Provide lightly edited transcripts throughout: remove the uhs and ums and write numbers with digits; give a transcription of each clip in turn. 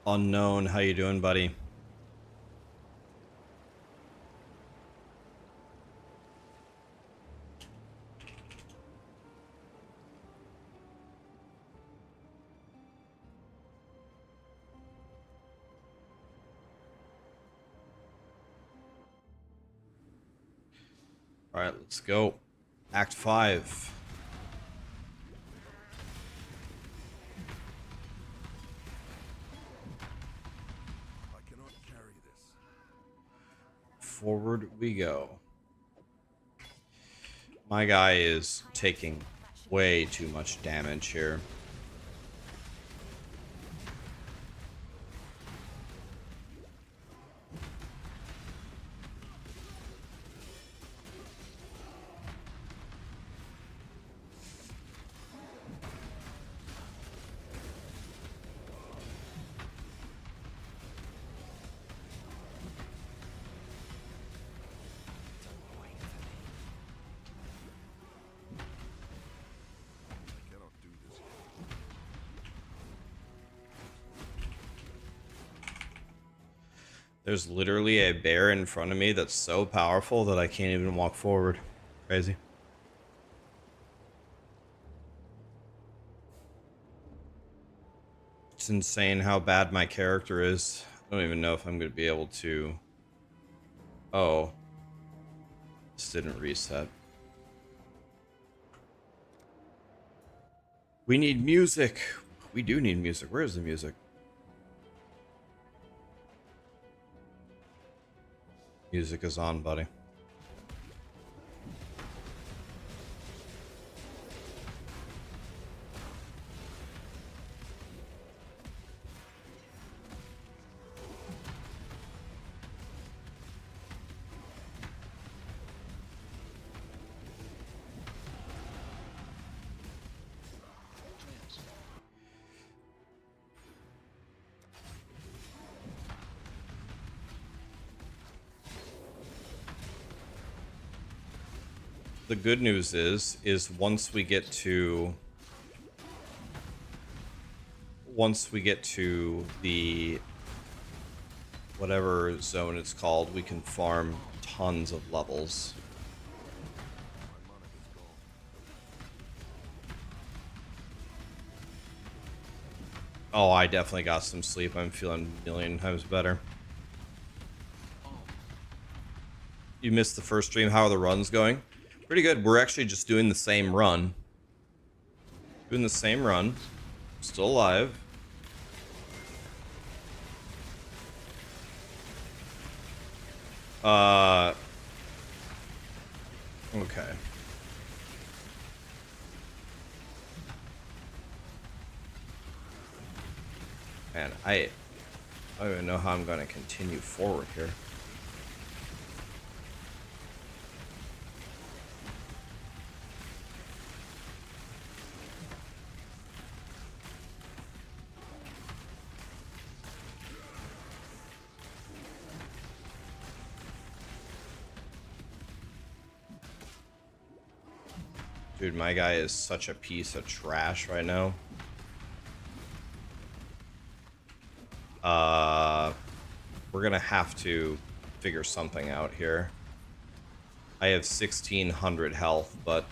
Unknown, how you doing, buddy? All right, let's go. Act 5. I cannot carry this. Forward we go. My guy is taking way too much damage here. I cannot do this yet. There's literally a bear in front of me that's so powerful that I can't even walk forward. Crazy. It's insane how bad my character is. I don't even know if I'm going to be able to... Oh. This didn't reset. We need music. We do need music. Where is the music? Music is on, buddy. The good news is once we get to the whatever zone it's called, we can farm tons of levels. My mana is gone. Oh, I definitely got some sleep. I'm feeling a million times better. You missed the first stream. How are the runs going? Pretty good. We're actually just doing the same run. Doing the same run. Still alive. Okay. Man, I don't even know how I'm going to continue forward here. Dude, my guy is such a piece of trash right now. We're gonna have to figure something out here. I have 1600 health, but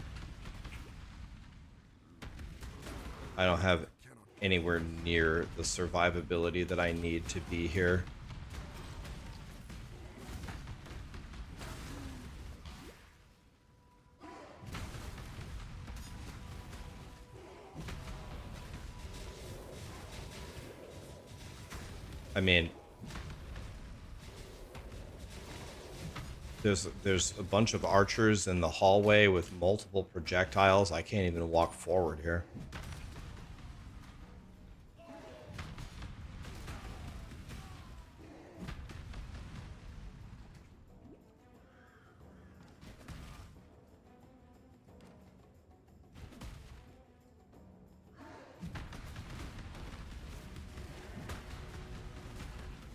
I don't have anywhere near the survivability that I need to be here. I mean, there's a bunch of archers in the hallway with multiple projectiles. I can't even walk forward here. I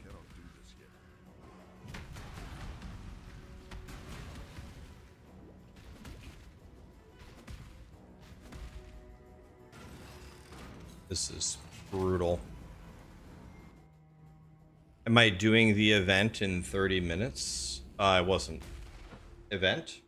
cannot do this yet. This is brutal. Am I doing the event in 30 minutes? I wasn't. Event?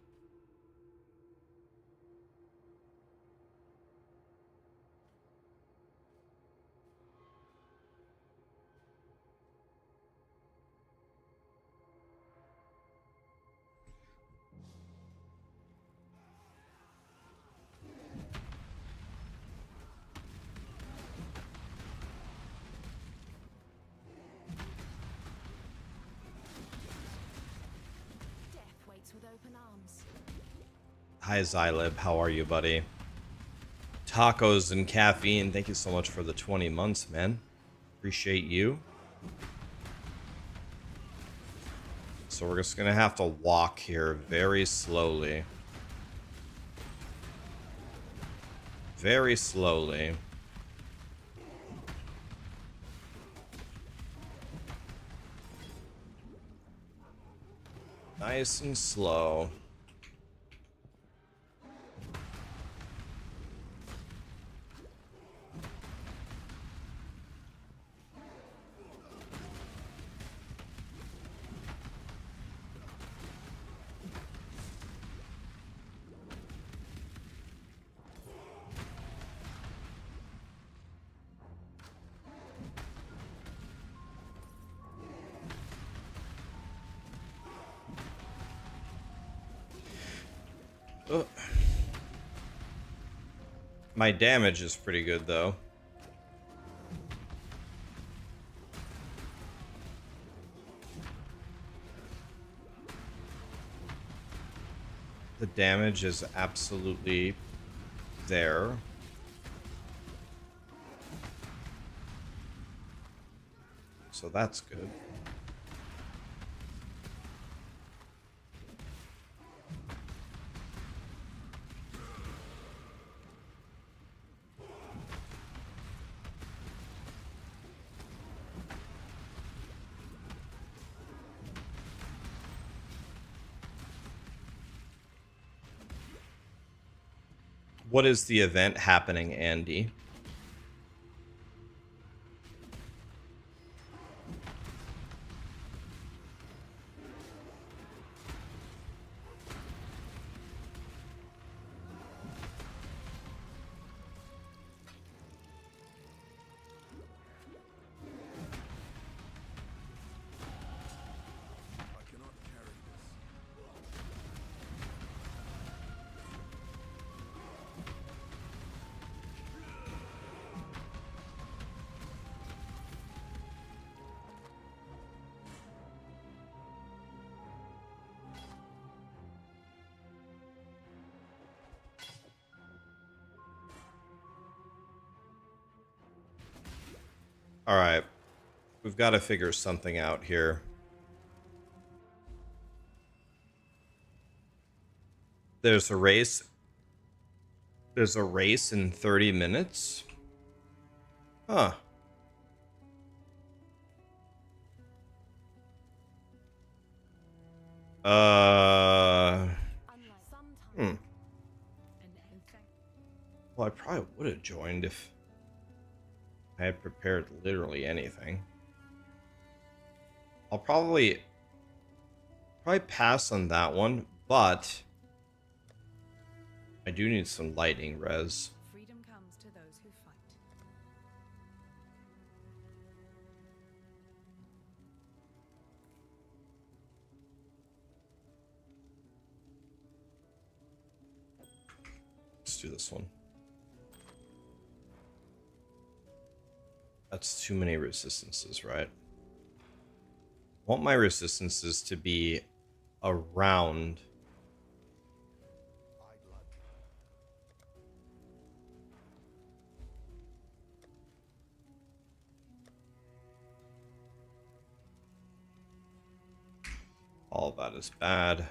Death waits with open arms. Hi Xylib, how are you, buddy? Tacos and caffeine, thank you so much for the 20 months, man. Appreciate you. So we're just gonna have to walk here very slowly. Very slowly. Nice and slow. Oh. My damage is pretty good, though. The damage is absolutely there. So that's good. What is the event happening, Andy? I cannot carry this. All right. We've got to figure something out here. There's a race. There's a race in 30 minutes? Huh. Unlike sometimes. Hmm. Well, I probably would have joined if I had prepared literally anything. I'll probably pass on that one, but I do need some lightning res. Freedom comes to those who fight. Let's do this one. That's too many resistances, right? I want my resistances to be around. All that is bad.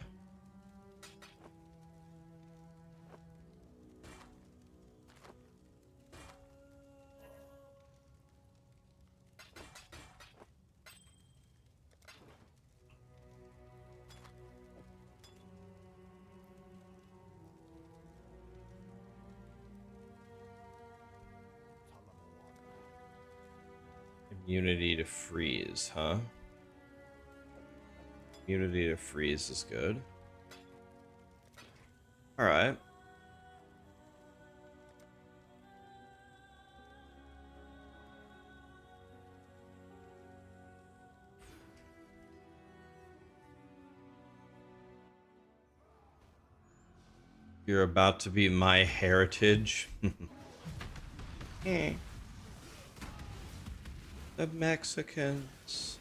Immunity to freeze, huh? Immunity to freeze is good. Alright. You're about to be my heritage. The Mexicans.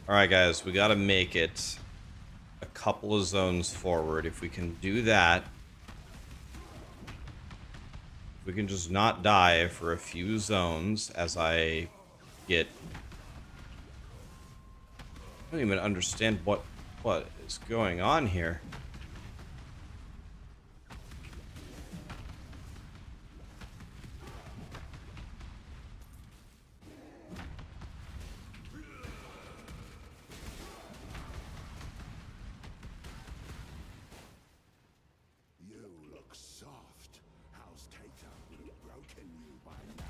Alright guys, we gotta make it a couple of zones forward. If we can do that, if we can just not die for a few zones as I get... I don't even understand what is going on here. You look soft. How's Tater would have broken you by now?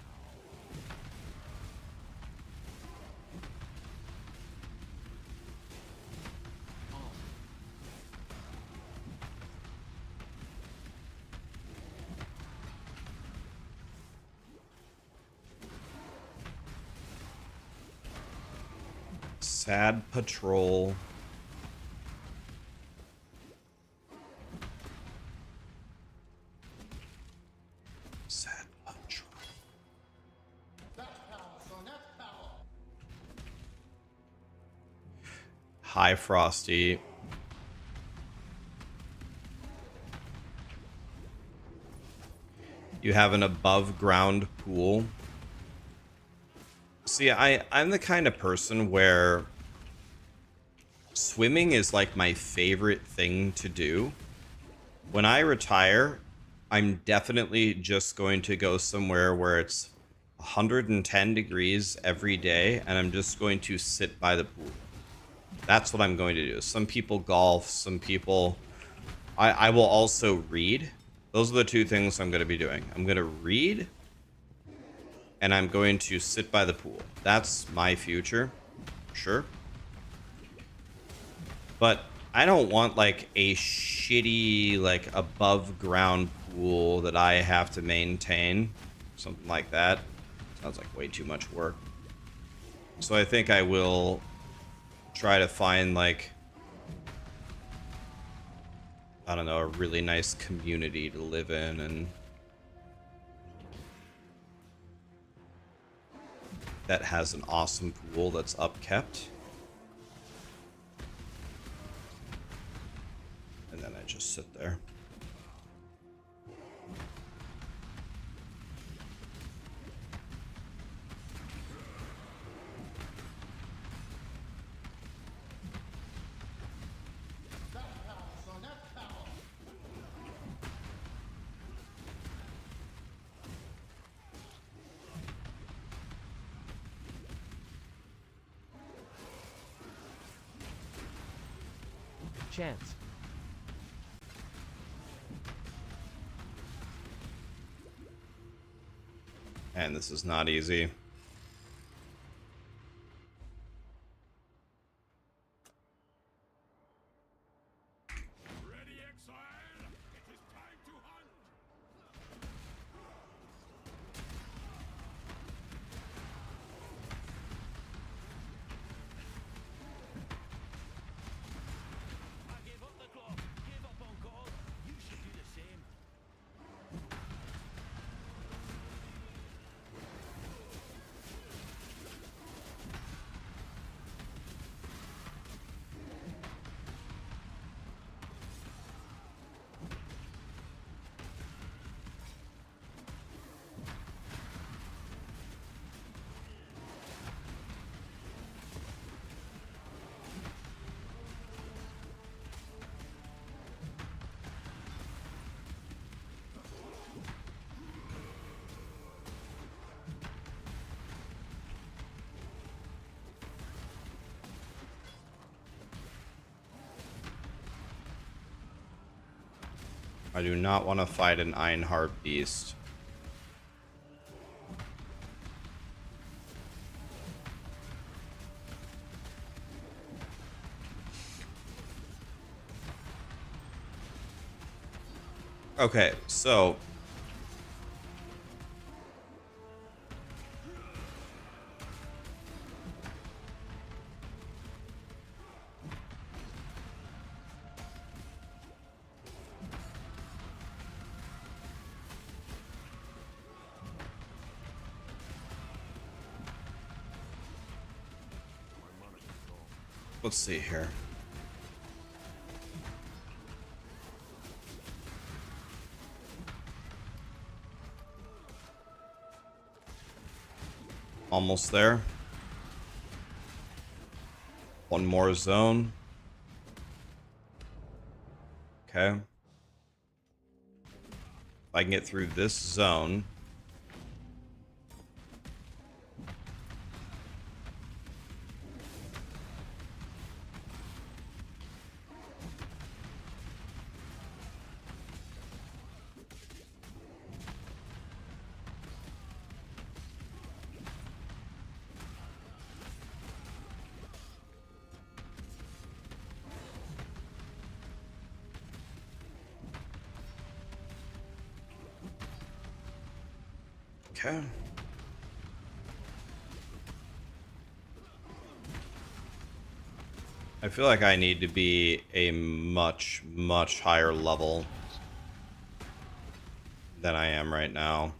Sad patrol. Sad patrol. Hi, Frosty. You have an above ground pool. See, I'm the kind of person where swimming is like my favorite thing to do. When I retire, I'm definitely just going to go somewhere where it's 110 degrees every day, and I'm just going to sit by the pool. That's what I'm going to do. Some people golf, some people... I will also read. Those are the two things I'm going to be doing. I'm going to read, and I'm going to sit by the pool. That's my future, sure. But I don't want like a shitty, like above ground pool that I have to maintain. Something like that. Sounds like way too much work. So I think I will try to find like, I don't know, a really nice community to live in and that has an awesome pool that's upkept. And then I just sit there. Chance. And this is not easy. Ready, Exile? It is time to hunt! I gave up the clock. Gave up on God. You should do the same. I do not want to fight an Ironheart beast. Okay, so let's see here. Almost there. One more zone. Okay. If I can get through this zone. Okay. I feel like I need to be a much, much higher level than I am right now.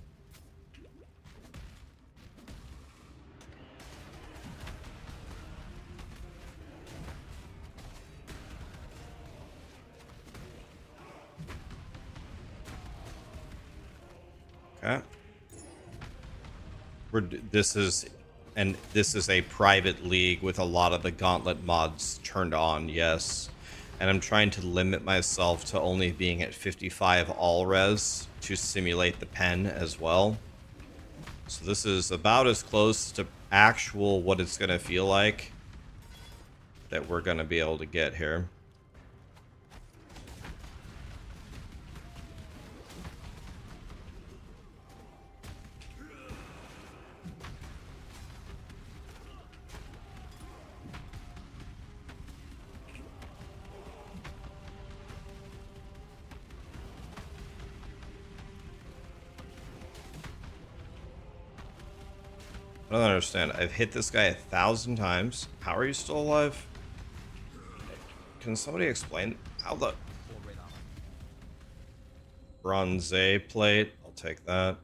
Okay. This is a private league with a lot of the Gauntlet mods turned on, yes. And I'm trying to limit myself to only being at 55 all res to simulate the pen as well. So this is about as close to actual what it's going to feel like that we're going to be able to get here. I don't understand. I've hit this guy 1,000 times. How are you still alive? Can somebody explain how the... Bronze plate. I'll take that.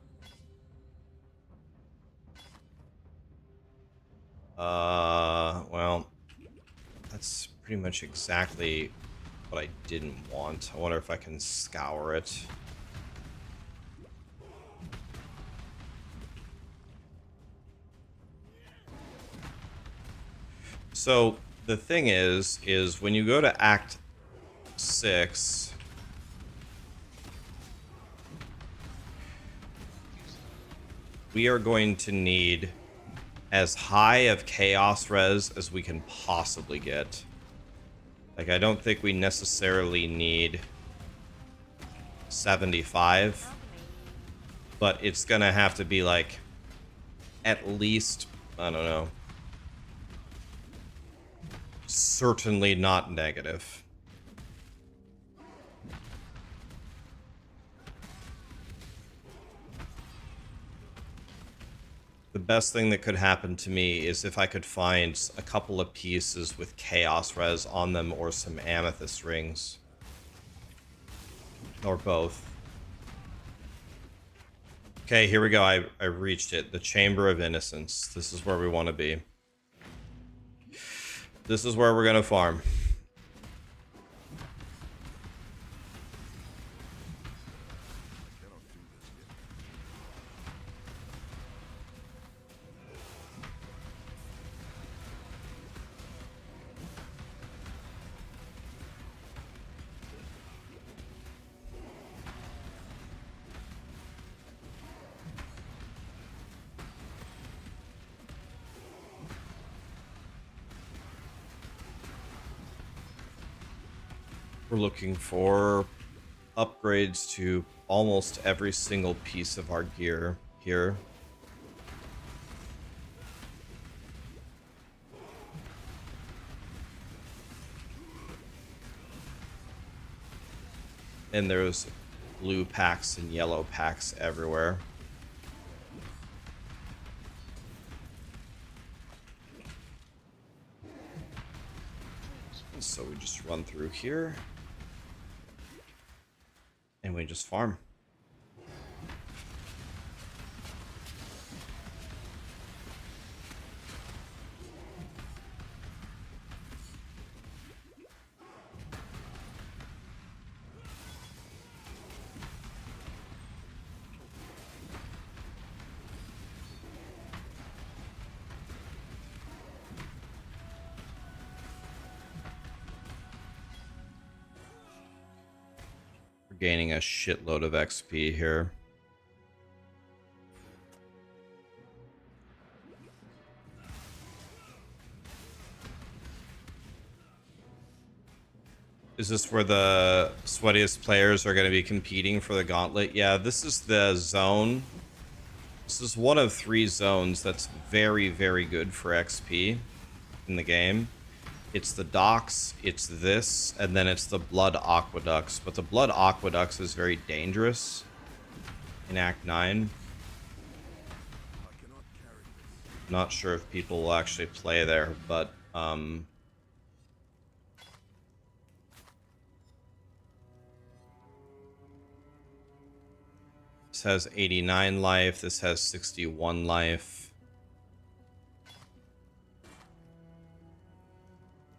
Well, that's pretty much exactly what I didn't want. I wonder if I can scour it. So the thing is when you go to Act 6, we are going to need as high of chaos res as we can possibly get. Like, I don't think we necessarily need 75, but it's gonna have to be like at least, I don't know, certainly not negative. The best thing that could happen to me is if I could find a couple of pieces with chaos res on them or some amethyst rings. Or both. Okay, here we go. I reached it. The Chamber of Innocence. This is where we want to be. This is where we're going to farm. We're looking for upgrades to almost every single piece of our gear here. And there's blue packs and yellow packs everywhere. So we just run through here. And we just farm. Gaining a shitload of XP here. Is this where the sweatiest players are going to be competing for the Gauntlet? Yeah, this is the zone. This is one of 3 zones that's very, very good for XP in the game. It's the docks, it's this, and then it's the blood aqueducts. But the blood aqueducts is very dangerous in Act 9. Not sure if people will actually play there, but this has 89 life, this has 61 life.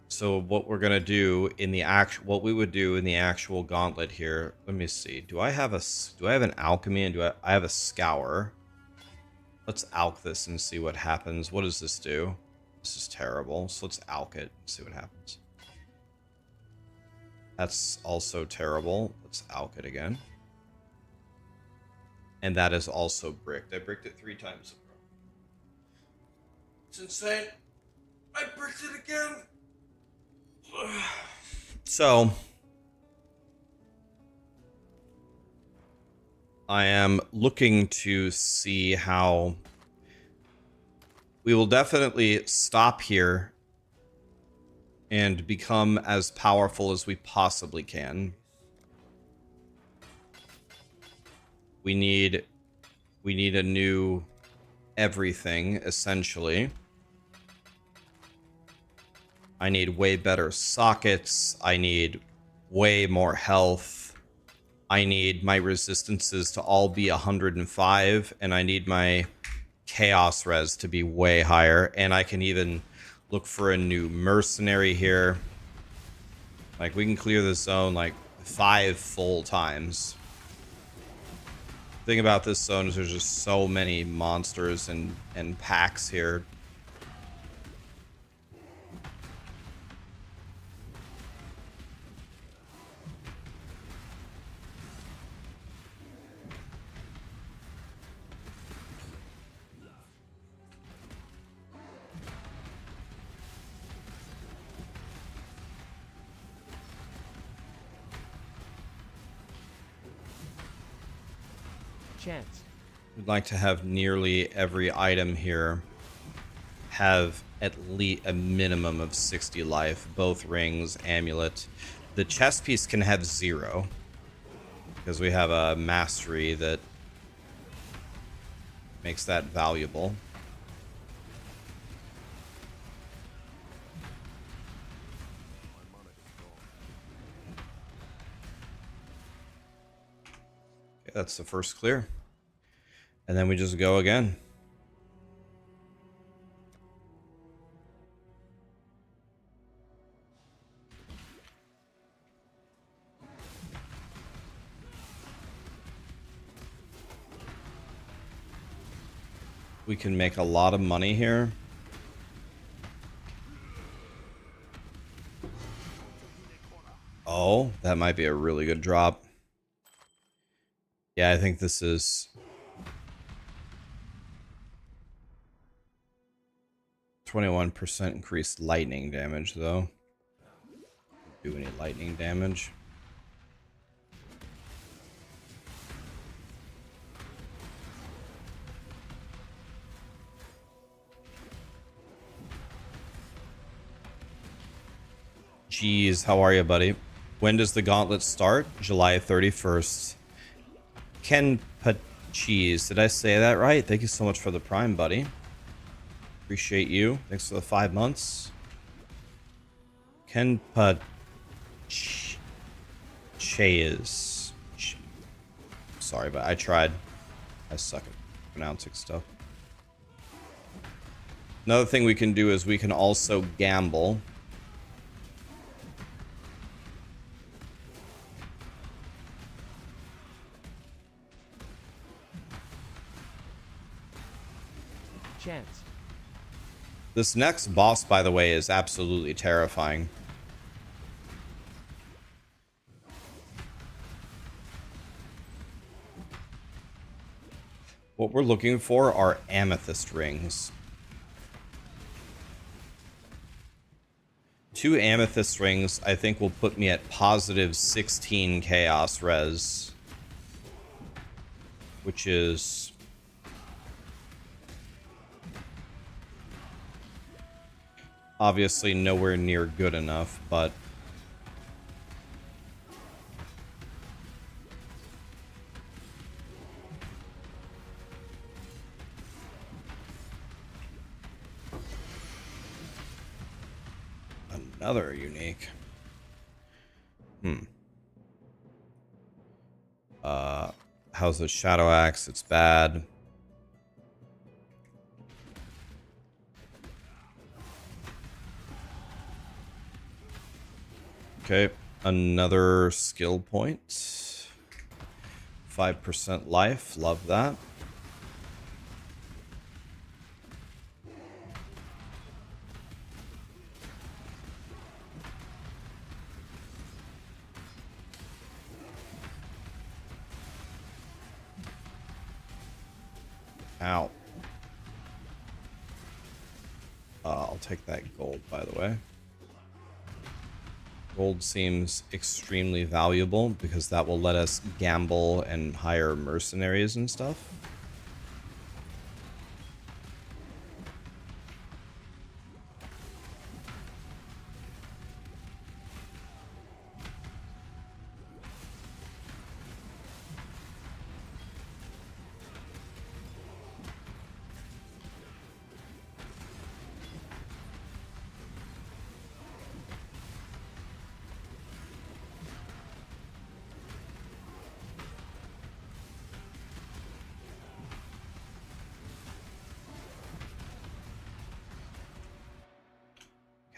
So what we're gonna do in the what we would do in the actual Gauntlet here. Let me see. Do I have an alchemy and I have a scour? Let's alch this and see what happens. What does this do? This is terrible. So let's alch it and see what happens. That's also terrible. Let's alch it again. And that is also bricked. I bricked it 3 times. It's insane. I bricked it again. So I am looking to see how we will definitely stop here and become as powerful as we possibly can. We need a new everything, essentially. I need way better sockets. I need way more health. I need my resistances to all be 105, and I need my chaos res to be way higher. And I can even look for a new mercenary here. Like, we can clear this zone like 5 full times. The thing about this zone is there's just so many monsters and packs here. Chance. We'd like to have nearly every item here have at least a minimum of 60 life. Both rings, amulet. The chest piece can have 0 because we have a mastery that makes that valuable. Okay, that's the first clear. And then we just go again. We can make a lot of money here. Oh, that might be a really good drop. Yeah, I think this is 21% increased lightning damage, though. Do any lightning damage? Jeez, how are you, buddy? When does the Gauntlet start? July 31st. Ken Cheese. Did I say that right? Thank you so much for the Prime, buddy. Appreciate you. Thanks for the 5 months. Ken Cheese. Sorry, but I tried. I suck at pronouncing stuff. Another thing we can do is we can also gamble. Chance. This next boss, by the way, is absolutely terrifying. What we're looking for are amethyst rings. 2 amethyst rings, I think, will put me at positive 16 chaos res. Which is... obviously nowhere near good enough, but... another unique. How's the Shadow Axe? It's bad. Okay, another skill point. 5% life, love that. Ow. I'll take that gold, by the way. Gold seems extremely valuable because that will let us gamble and hire mercenaries and stuff.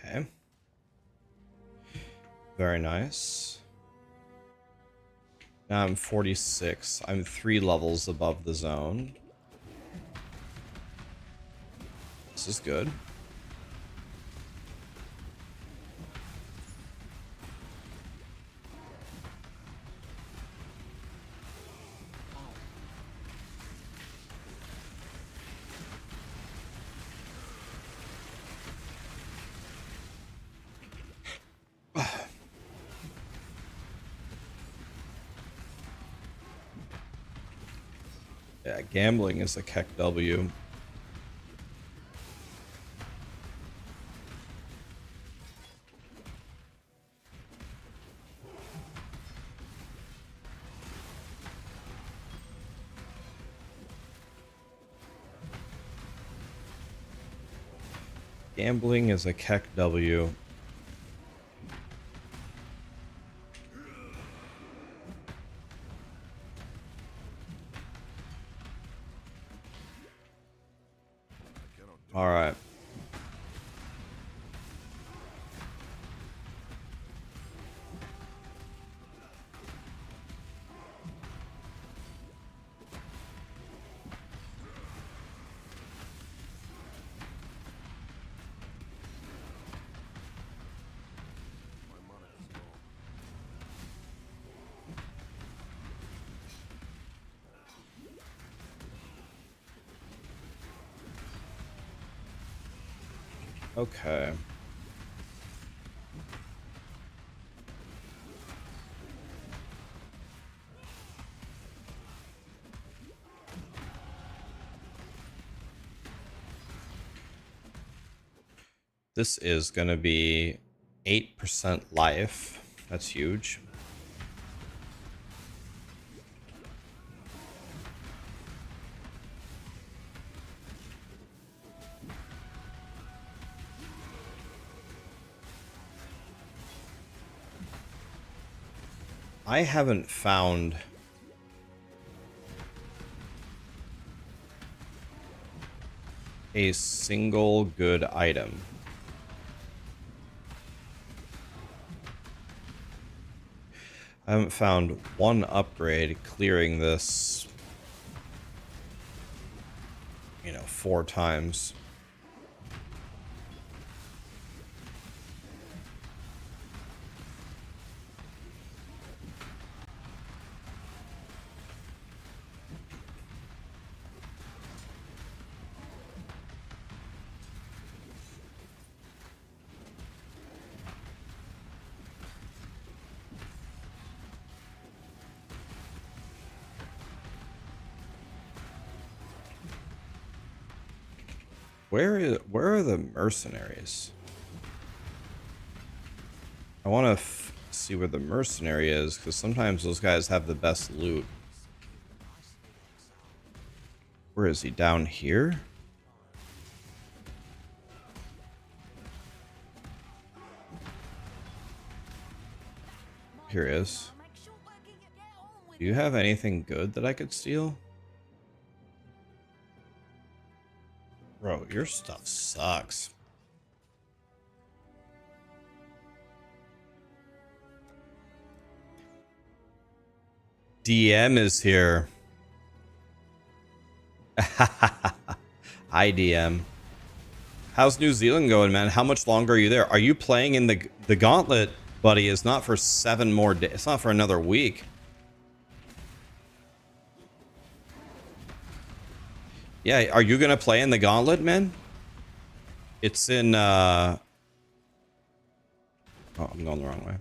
Okay. Very nice. Now I'm 46. I'm 3 levels above the zone. This is good. Yeah, gambling is a Keck W. Gambling is a Keck W. All right. Okay. This is going to be 8% life. That's huge. I haven't found a single good item. I haven't found one upgrade clearing this, you know, 4 times. Where are the mercenaries? I want to see where the mercenary is, because sometimes those guys have the best loot. Where is he? Down here? Here he is. Do you have anything good that I could steal? Bro, your stuff sucks. DM is here. Hi, DM. How's New Zealand going, man? How much longer are you there? Are you playing in the Gauntlet, buddy? Is not for 7 more days. It's not for another week. Yeah, are you gonna play in the Gauntlet, man? It's in oh, I'm going the wrong way.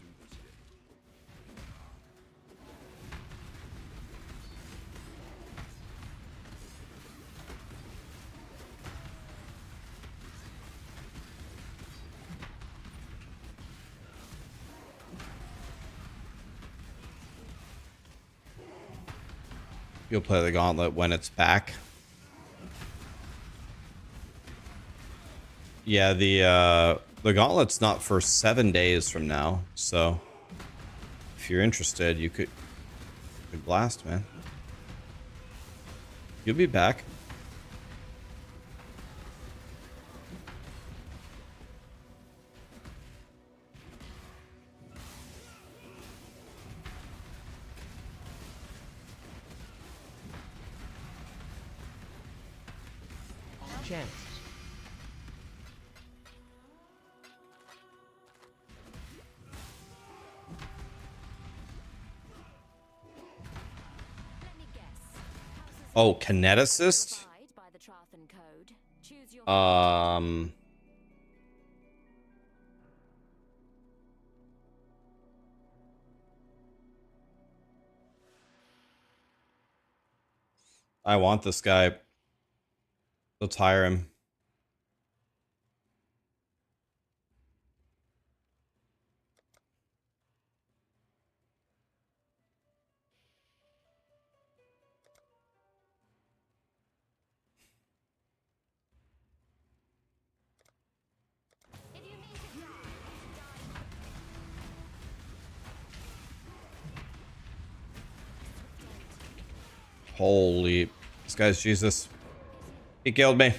You'll play the Gauntlet when it's back. Yeah, the Gauntlet's not for 7 days from now, so if you're interested, you could blast, man. You'll be back. Chance. Oh, kineticist? I want this guy. Let's hire him. Holy, this guy's Jesus. He killed me.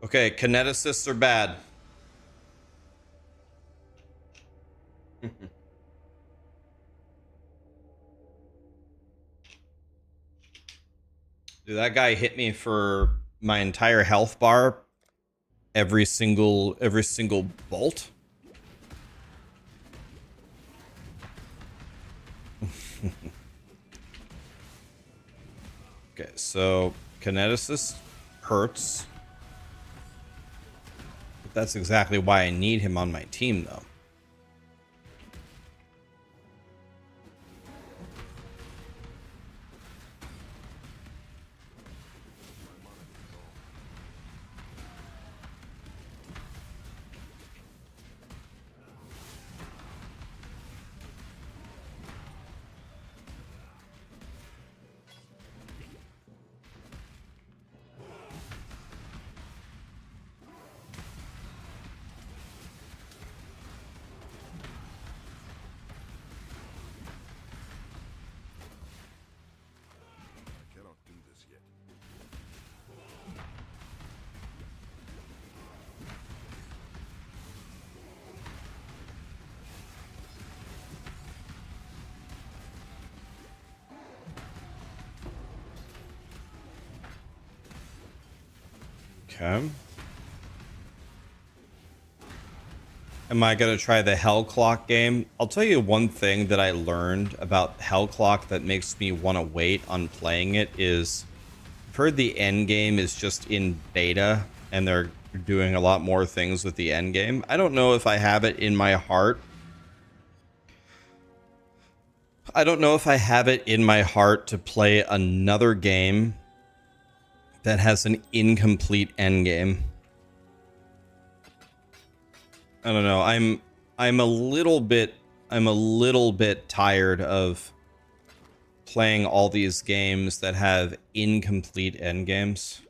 Okay, kineticists are bad. Dude, that guy hit me for my entire health bar. Every single bolt. Okay, so kineticist hurts. But that's exactly why I need him on my team, though. Okay. Am I going to try the Hell Clock game? I'll tell you one thing that I learned about Hell Clock that makes me want to wait on playing it is I've heard the end game is just in beta and they're doing a lot more things with the end game. I don't know if I have it in my heart. I don't know if I have it in my heart to play another game that has an incomplete end game. I don't know. I'm a little bit tired of playing all these games that have incomplete end games.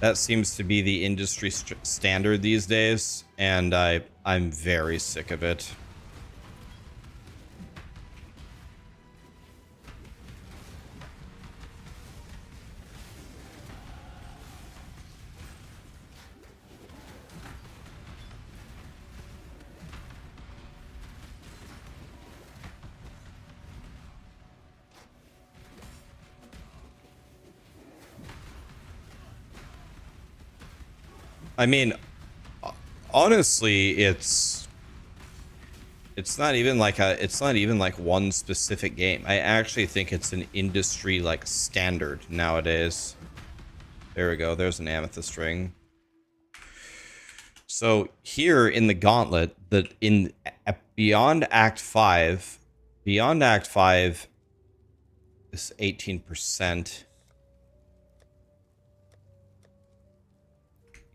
That seems to be the industry standard these days, and I'm very sick of it. I mean, honestly, it's not even like one specific game. I actually think it's an industry like standard nowadays. There we go. There's an amethyst ring. So here in the Gauntlet, beyond Act 5 is 18%.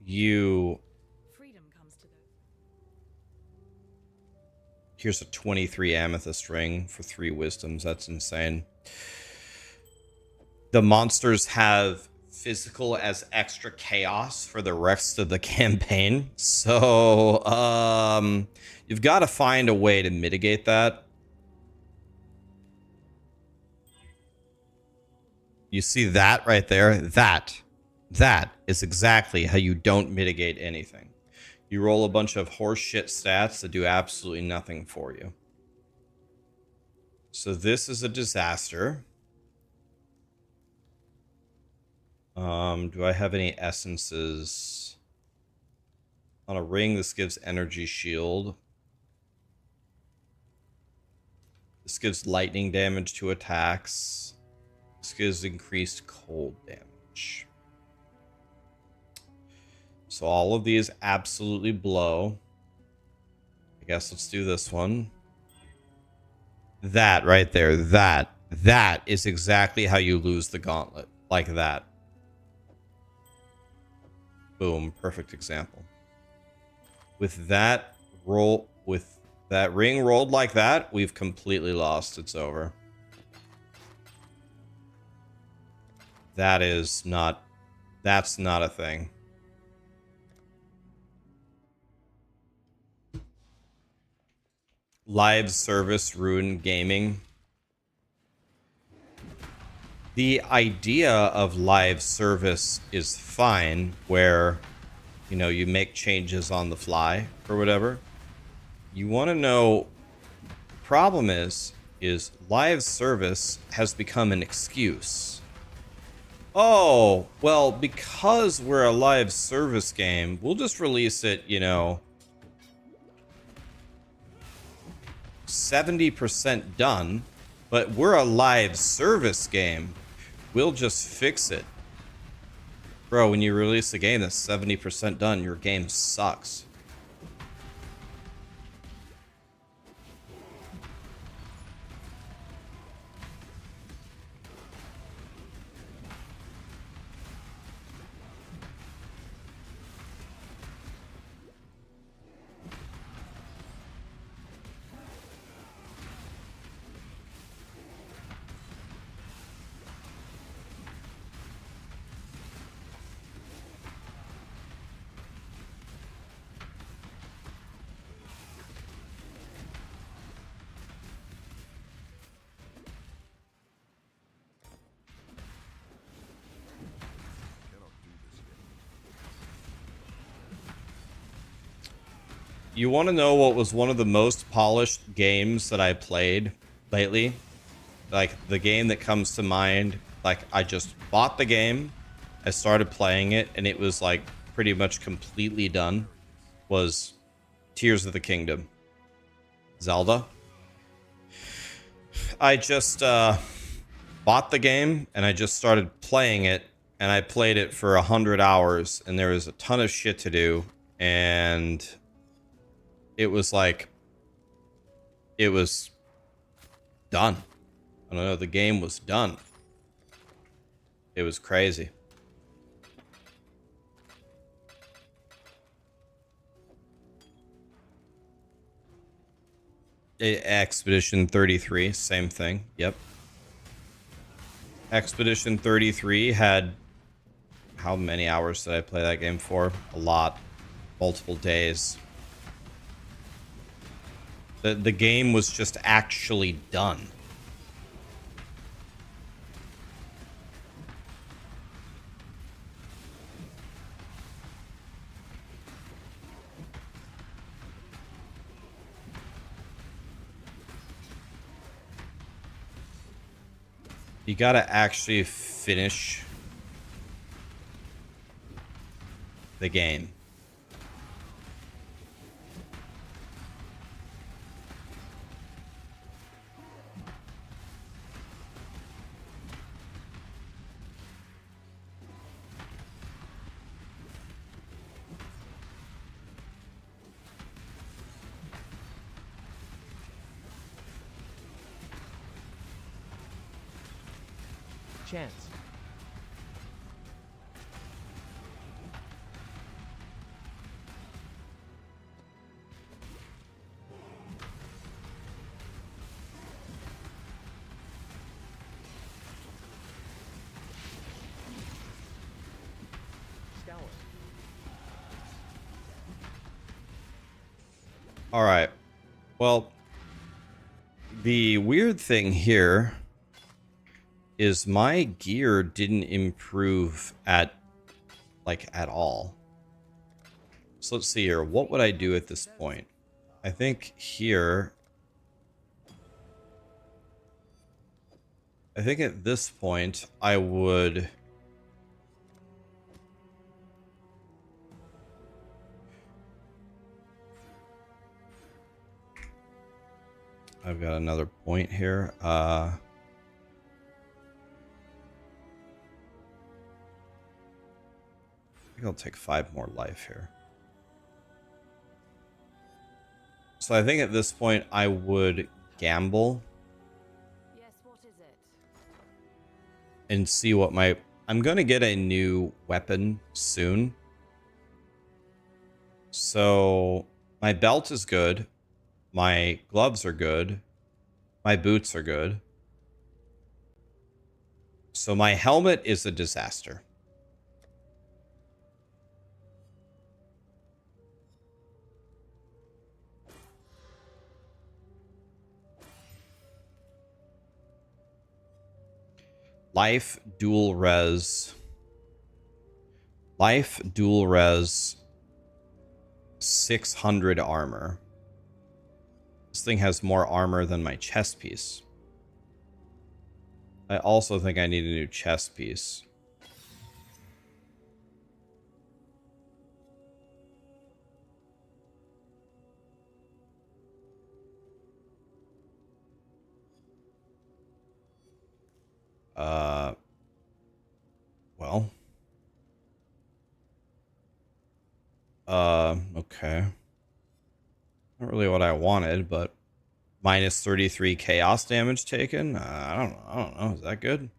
Freedom comes to those. Here's a 23 amethyst ring for 3 wisdoms. That's insane. The monsters have physical as extra chaos for the rest of the campaign. So, you've got to find a way to mitigate that. You see that right there? That is exactly how you don't mitigate anything. You roll a bunch of horseshit stats that do absolutely nothing for you. So this is a disaster. Do I have any essences? On a ring, this gives energy shield. This gives lightning damage to attacks. This gives increased cold damage. So all of these absolutely blow. I guess let's do this one. That right there, that is exactly how you lose the gauntlet. Like that. Boom, perfect example. With that ring rolled like that, we've completely lost. It's over. That's not a thing. Live service ruin gaming. The idea of live service is fine, where, you know, you make changes on the fly or whatever. You want to know, the problem is live service has become an excuse. Oh, well, because we're a live service game, we'll just release it, you know, 70% done, but we're a live service game. We'll just fix it. Bro, when you release a game that's 70% done, your game sucks. You want to know what was one of the most polished games that I played lately? Like, the game that comes to mind Like, I just bought the game, I started playing it, and it was like pretty much completely done. Was Tears of the Kingdom. Zelda. I just bought the game, and I just started playing it, and I played it for 100 hours, and there was a ton of shit to do, and it was like, it was done. I don't know, the game was done. It was crazy. Expedition 33, same thing. Yep. Expedition 33 had... How many hours did I play that game for? A lot. Multiple days. The game was just actually done. You gotta actually finish the game. Chance. Scour. All right. Well, the weird thing here is my gear didn't improve at all. So let's see here. What would I do at this point? I think here... I think at this point I would... I've got another point here. I think I'll take 5 more life here. So I think at this point I would gamble Yes, what is it? and see what my... I'm going to get a new weapon soon. So my belt is good. My gloves are good. My boots are good. So my helmet is a disaster. Life, dual res. Life, dual res. 600 armor. This thing has more armor than my chest piece. I also think I need a new chest piece. Well. Okay. Not really what I wanted, but minus 33 chaos damage taken. I don't know. Is that good?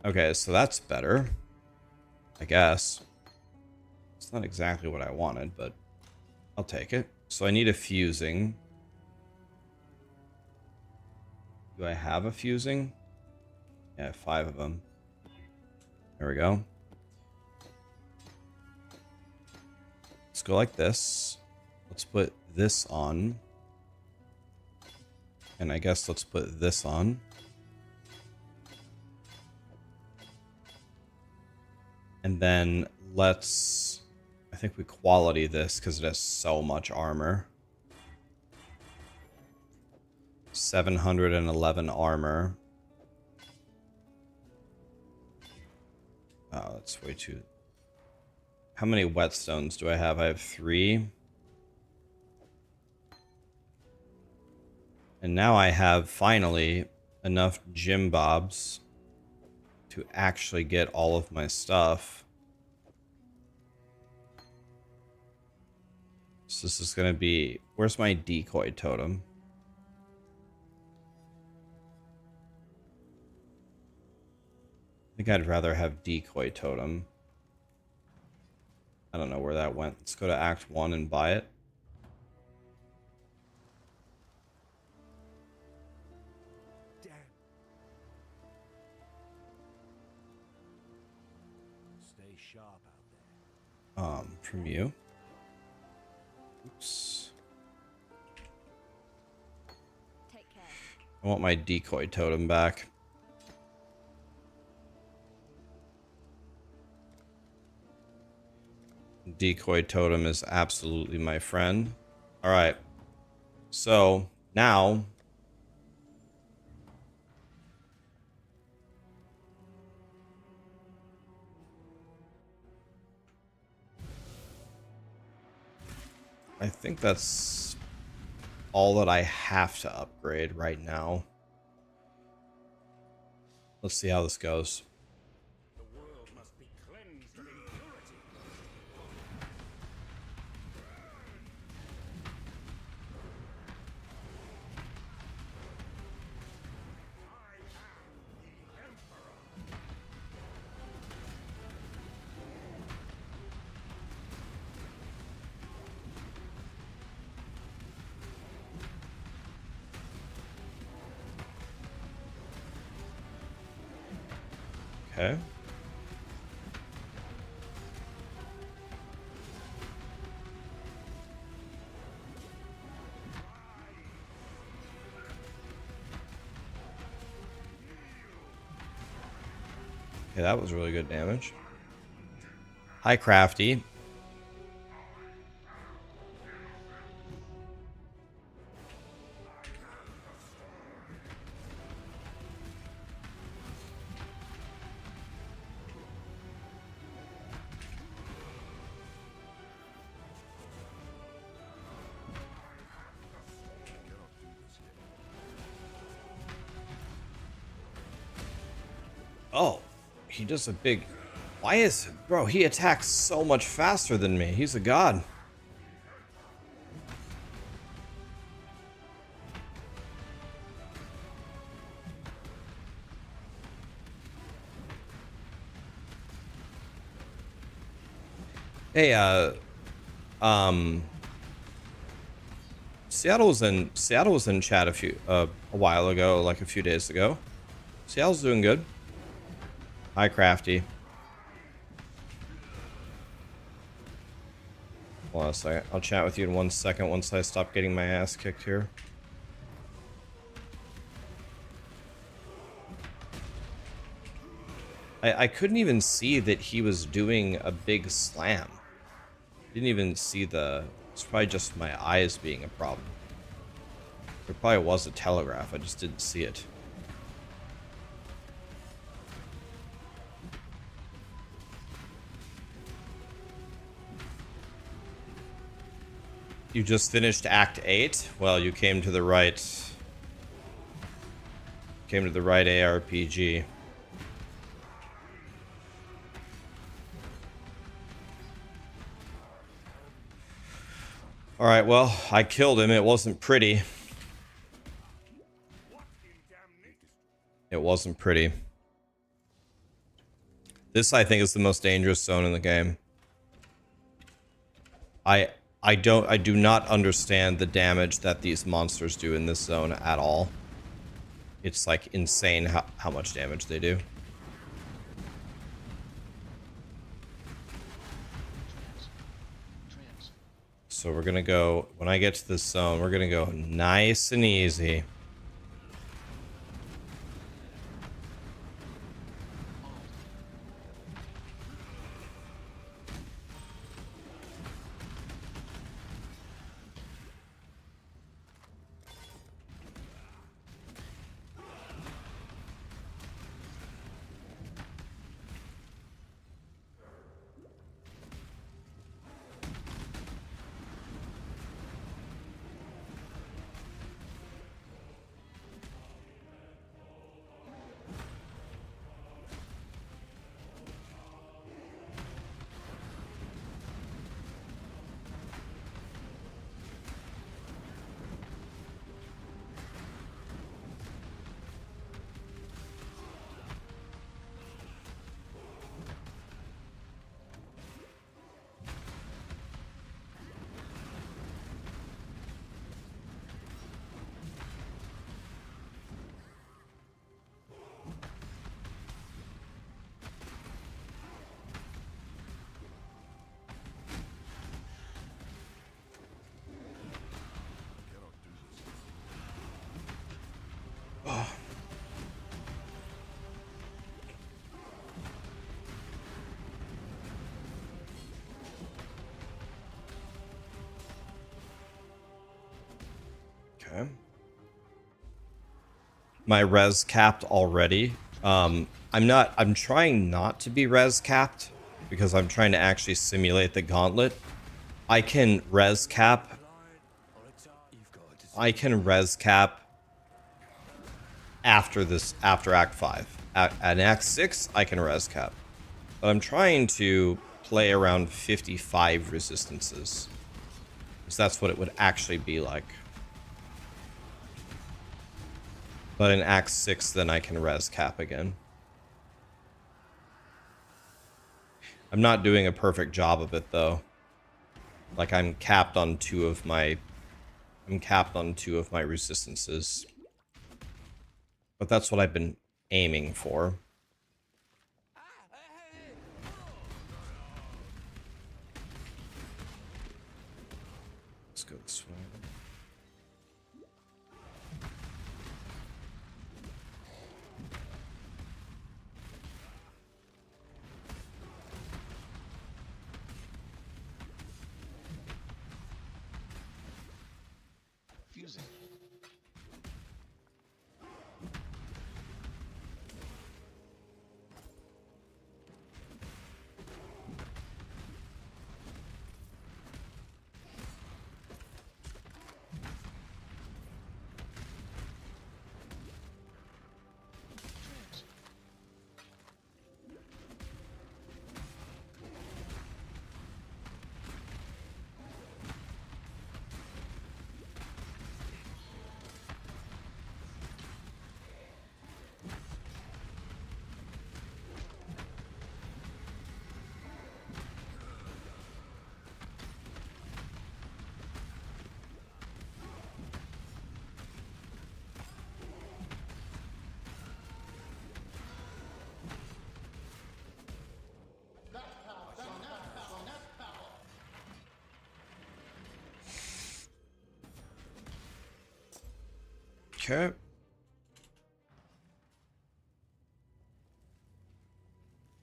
Okay, so that's better. I guess. It's not exactly what I wanted, but I'll take it. So I need a fusing. Do I have a fusing? Yeah, I have 5 of them. There we go. Let's go like this. Let's put this on. And I guess let's put this on. And then let's... I think we quality this because it has so much armor. 711 armor. Oh, that's way too... How many whetstones do I have? I have 3. And now I have, finally, enough Jim Bobs to actually get all of my stuff. So this is going to be... Where's my decoy totem? I think I'd rather have decoy totem. I don't know where that went. Let's go to Act 1 and buy it. Damn. Stay sharp out there. From you. Oops. Take care. I want my decoy totem back. Decoy totem is absolutely my friend. All right. So now I think that's all that I have to upgrade right now. Let's see how this goes. The world must be cleansed of impurity. I am the Emperor. Okay. Okay, that was really good damage. Hi, Crafty. Oh, he does a big... Why is... Bro, he attacks so much faster than me. He's a god. Hey, Seattle was in chat a while ago, like a few days ago. Seattle's doing good. Hi, Crafty. Hold on a second. I'll chat with you in 1 second once I stop getting my ass kicked here. I couldn't even see that he was doing a big slam. Didn't even see the... It's probably just my eyes being a problem. There probably was a telegraph, I just didn't see it. You just finished Act 8? Well, you came to the right... Came to the right ARPG. Alright, well, I killed him. It wasn't pretty. It wasn't pretty. This, I think, is the most dangerous zone in the game. I do not understand the damage that these monsters do in this zone at all. It's like insane how much damage they do. So we're gonna go, when I get to this zone, we're gonna go nice and easy. Okay. My res capped already. I'm trying not to be res capped because I'm trying to actually simulate the gauntlet. I can res cap. I can res cap after Act 5. At Act 6, I can res cap. But I'm trying to play around 55 resistances. Because that's what it would actually be like. But in Act 6, then I can res cap again. I'm not doing a perfect job of it, though. Like, I'm capped on two of my resistances. But that's what I've been aiming for. Let's go this way. Fusing. Okay.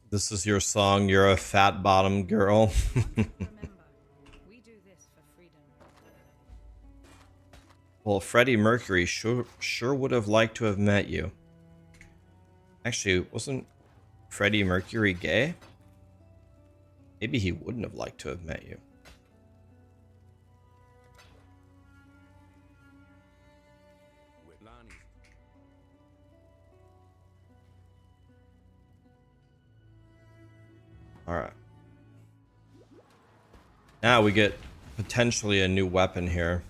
This is your song, You're a Fat Bottom Girl. Remember, we do this for freedom. Well, Freddie Mercury sure would have liked to have met you. Actually, wasn't Freddie Mercury gay? Maybe he wouldn't have liked to have met you. Alright. Now we get potentially a new weapon here.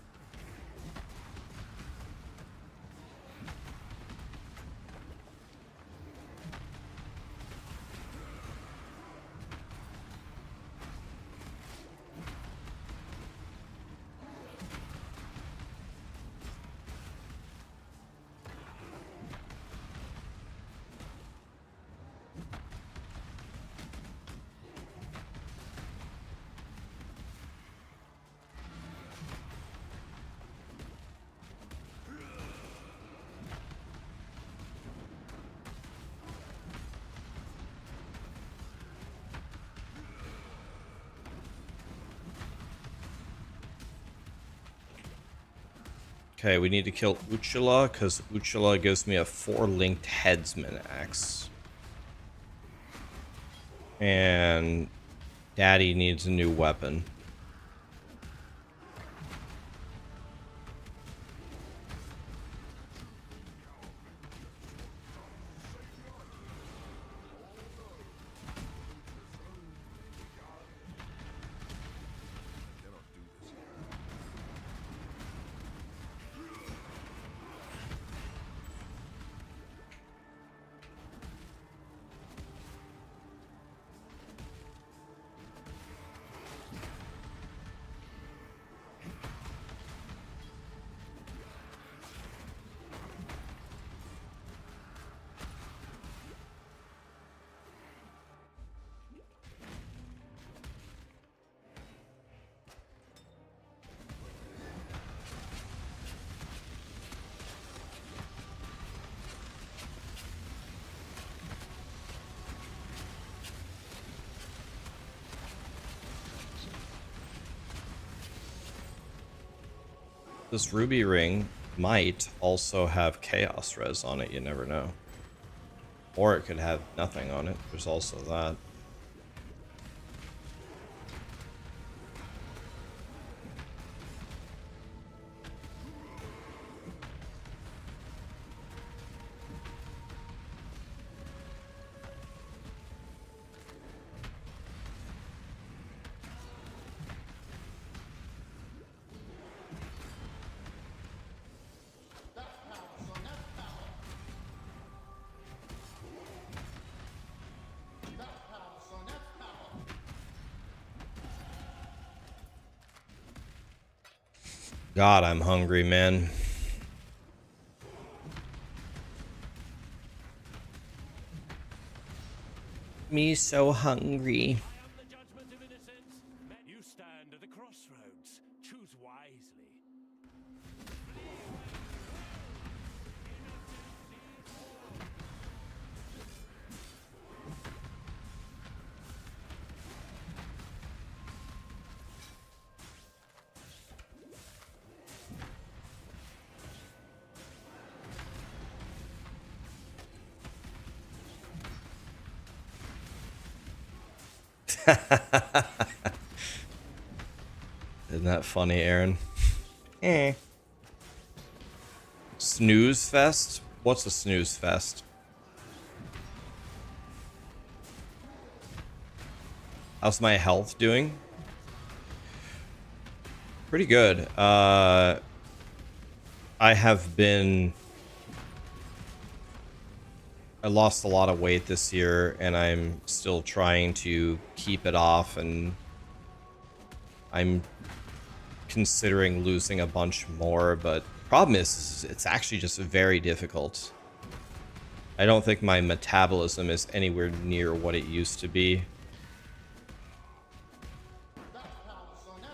Okay, we need to kill Uchula, because Uchula gives me a 4-linked headsman axe. And Daddy needs a new weapon. This ruby ring might also have chaos res on it, you never know. Or it could have nothing on it. There's also that. God, I'm hungry, man. Me so hungry. I am the judgment of innocence. Men, you stand at the crossroads. Choose wisely. Isn't that funny, Aaron? Eh. Snooze fest? What's a snooze fest? How's my health doing? Pretty good. I lost a lot of weight this year, and I'm still trying to keep it off, and I'm considering losing a bunch more, but problem is it's actually just very difficult. I don't think my metabolism is anywhere near what it used to be.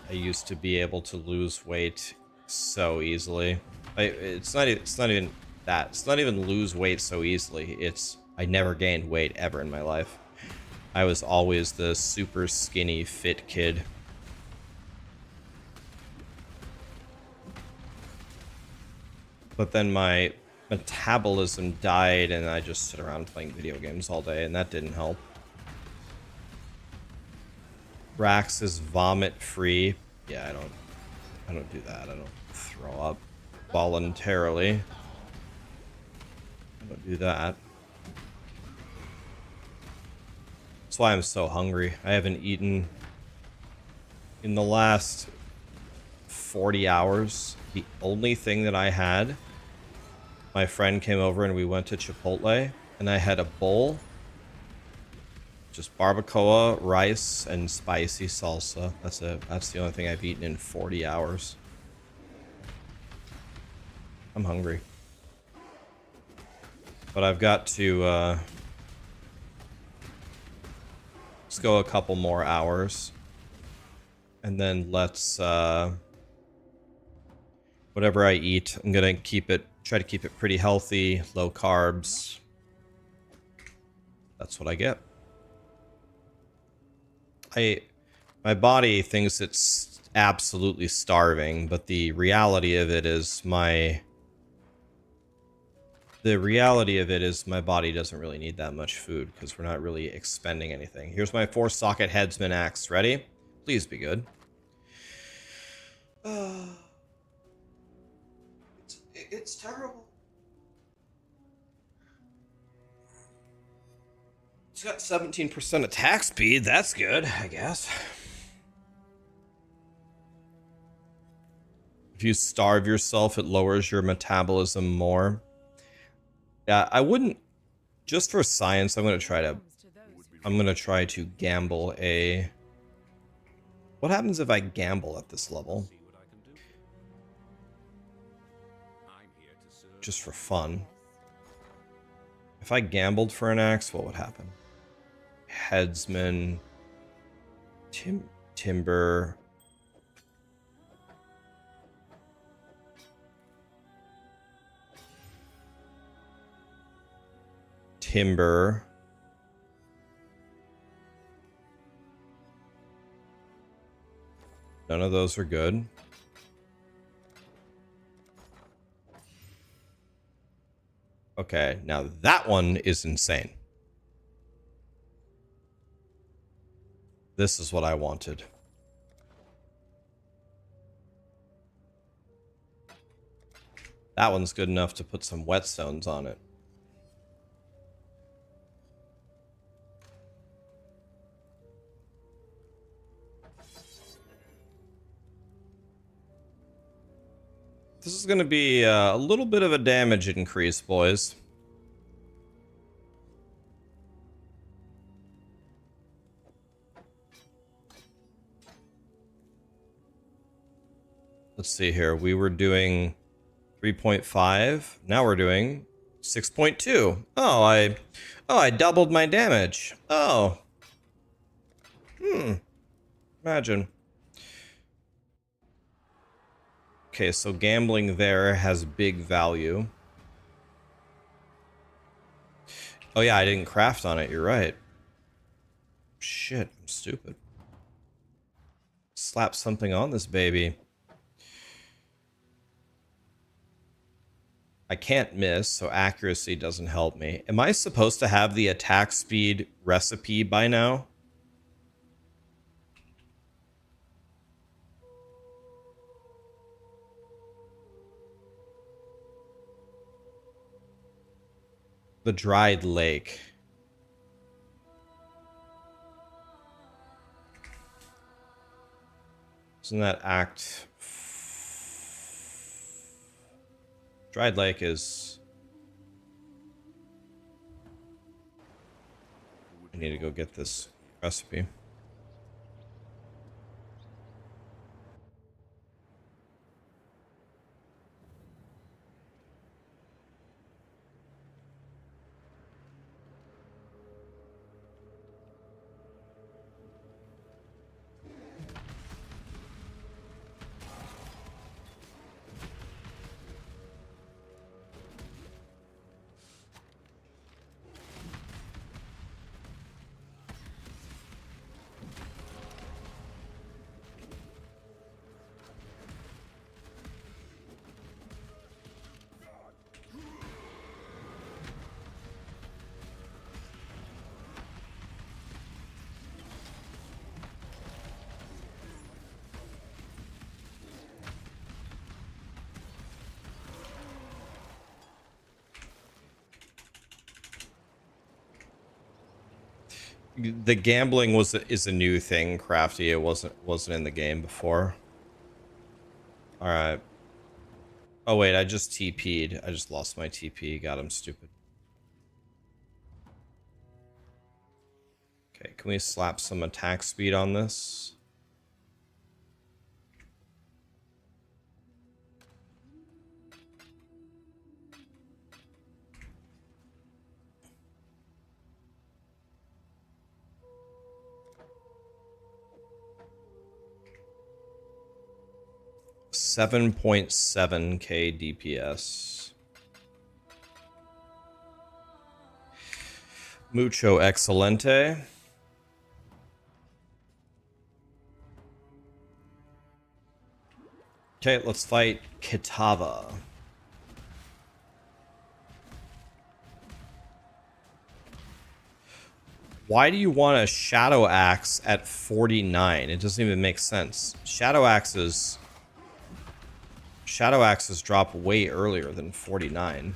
I used to be able to lose weight so easily. It's not even that. It's not even lose weight so easily. It's I never gained weight ever in my life. I was always the super skinny fit kid. But then my metabolism died and I just sit around playing video games all day, and that didn't help. Rax is vomit free. Yeah, I don't do that. I don't throw up voluntarily. I don't do that. That's why I'm so hungry. I haven't eaten in the last 40 hours. The only thing that I had, my friend came over and we went to Chipotle, and I had a bowl, just barbacoa, rice, and spicy salsa. That's it. That's the only thing I've eaten in 40 hours. I'm hungry. But I've got to, let's go a couple more hours. And then let's, whatever I eat, I'm gonna try to keep it pretty healthy, low carbs. That's what I get. My body thinks it's absolutely starving, but the reality of it is my body doesn't really need that much food because we're not really expending anything. Here's my 4-socket headsman axe. Ready? Please be good. It's terrible. It's got 17% attack speed. That's good, I guess. If you starve yourself, it lowers your metabolism more. Yeah, I wouldn't. Just for science, I'm gonna try to gamble a. What happens if I gamble at this level? Just for fun. If I gambled for an axe, what would happen? Headsman, timber. Timber. None of those are good. Okay, now that one is insane. This is what I wanted. That one's good enough to put some whetstones on it. This is going to be a little bit of a damage increase, boys. Let's see here. We were doing 3.5. Now we're doing 6.2. Oh, I doubled my damage. Oh. Imagine. Okay, so gambling there has big value. Oh yeah, I didn't craft on it. You're right. Shit, I'm stupid. Slap something on this baby. I can't miss, so accuracy doesn't help me. Am I supposed to have the attack speed recipe by now? The dried lake. Isn't that act? Dried lake is... I need to go get this recipe. The gambling is a new thing, Crafty. It wasn't in the game before. All right. Oh wait, I just TP'd. I just lost my TP. God, I'm stupid. Okay, can we slap some attack speed on this? $7.7K DPS. Mucho excelente. Okay, let's fight Kitava. Why do you want a Shadow Axe at 49? It doesn't even make sense. Shadow Axes drop way earlier than 49.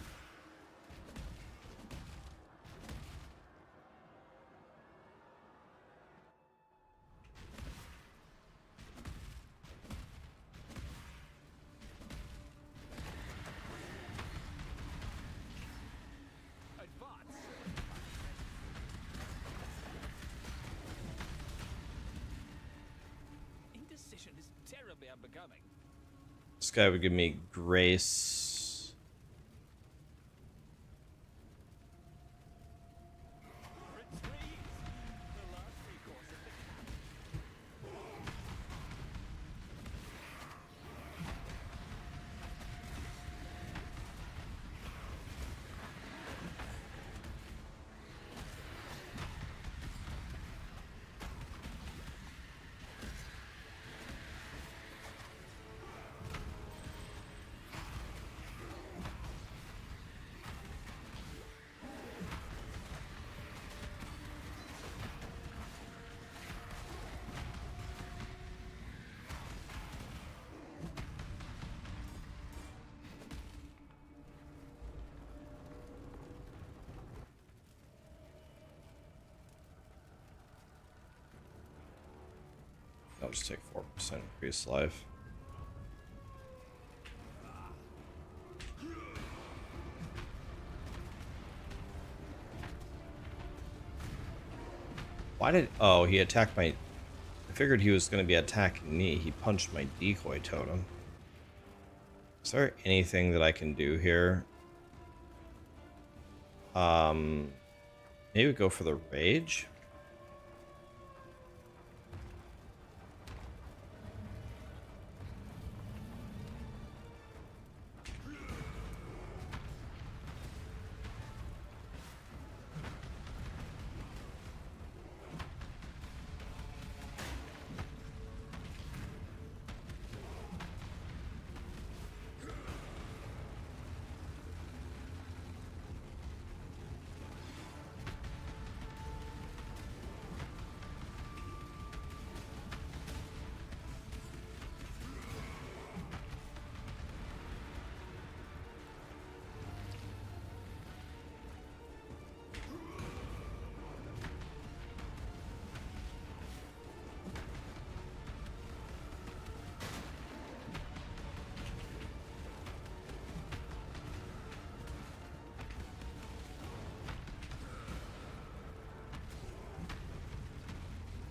Indecision is terribly unbecoming. This guy would give me grace. I'll just take 4% increased life. Why did... Oh, he attacked my... I figured he was going to be attacking me. He punched my decoy totem. Is there anything that I can do here? Maybe go for the rage?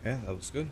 Yeah, that was good.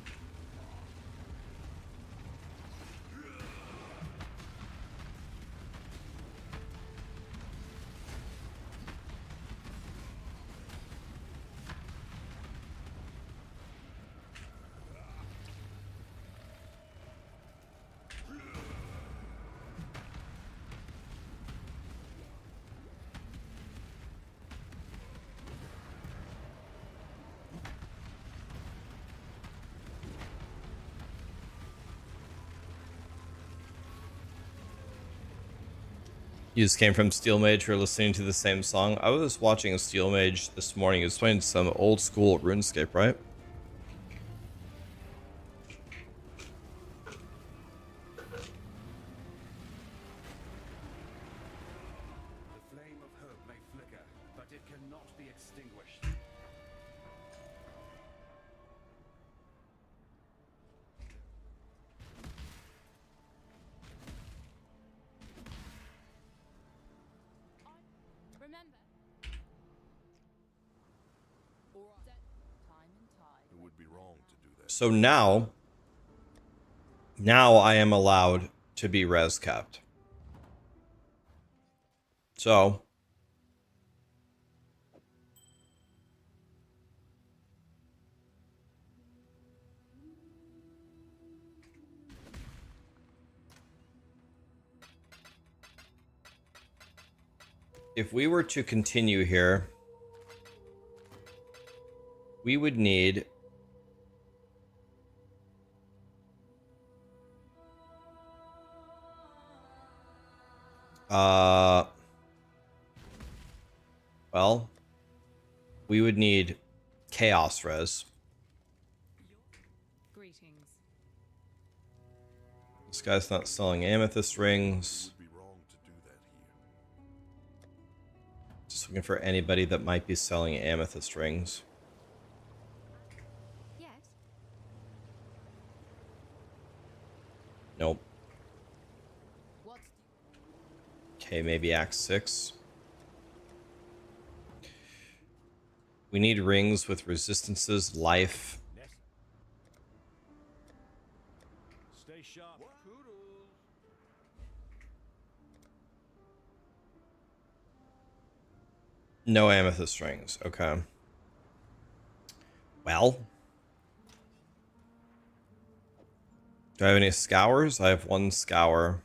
You just came from Steel Mage or listening to the same song. I was watching a Steel Mage this morning. He was playing some old school RuneScape, right? The flame of hope may flicker, but it cannot be extinguished. Remember. Time and tide. It would be wrong to do that. So now I am allowed to be res capped. So if we were to continue here, we would need well, we would need chaos res. Greetings. This guy's not selling amethyst rings. It would be wrong to do that here. Just looking for anybody that might be selling amethyst rings. Yes. Nope. What's Okay, maybe Act 6. We need rings with resistances, life. Stay sharp. No amethyst rings. Okay. Well. Do I have any scours? I have one scour.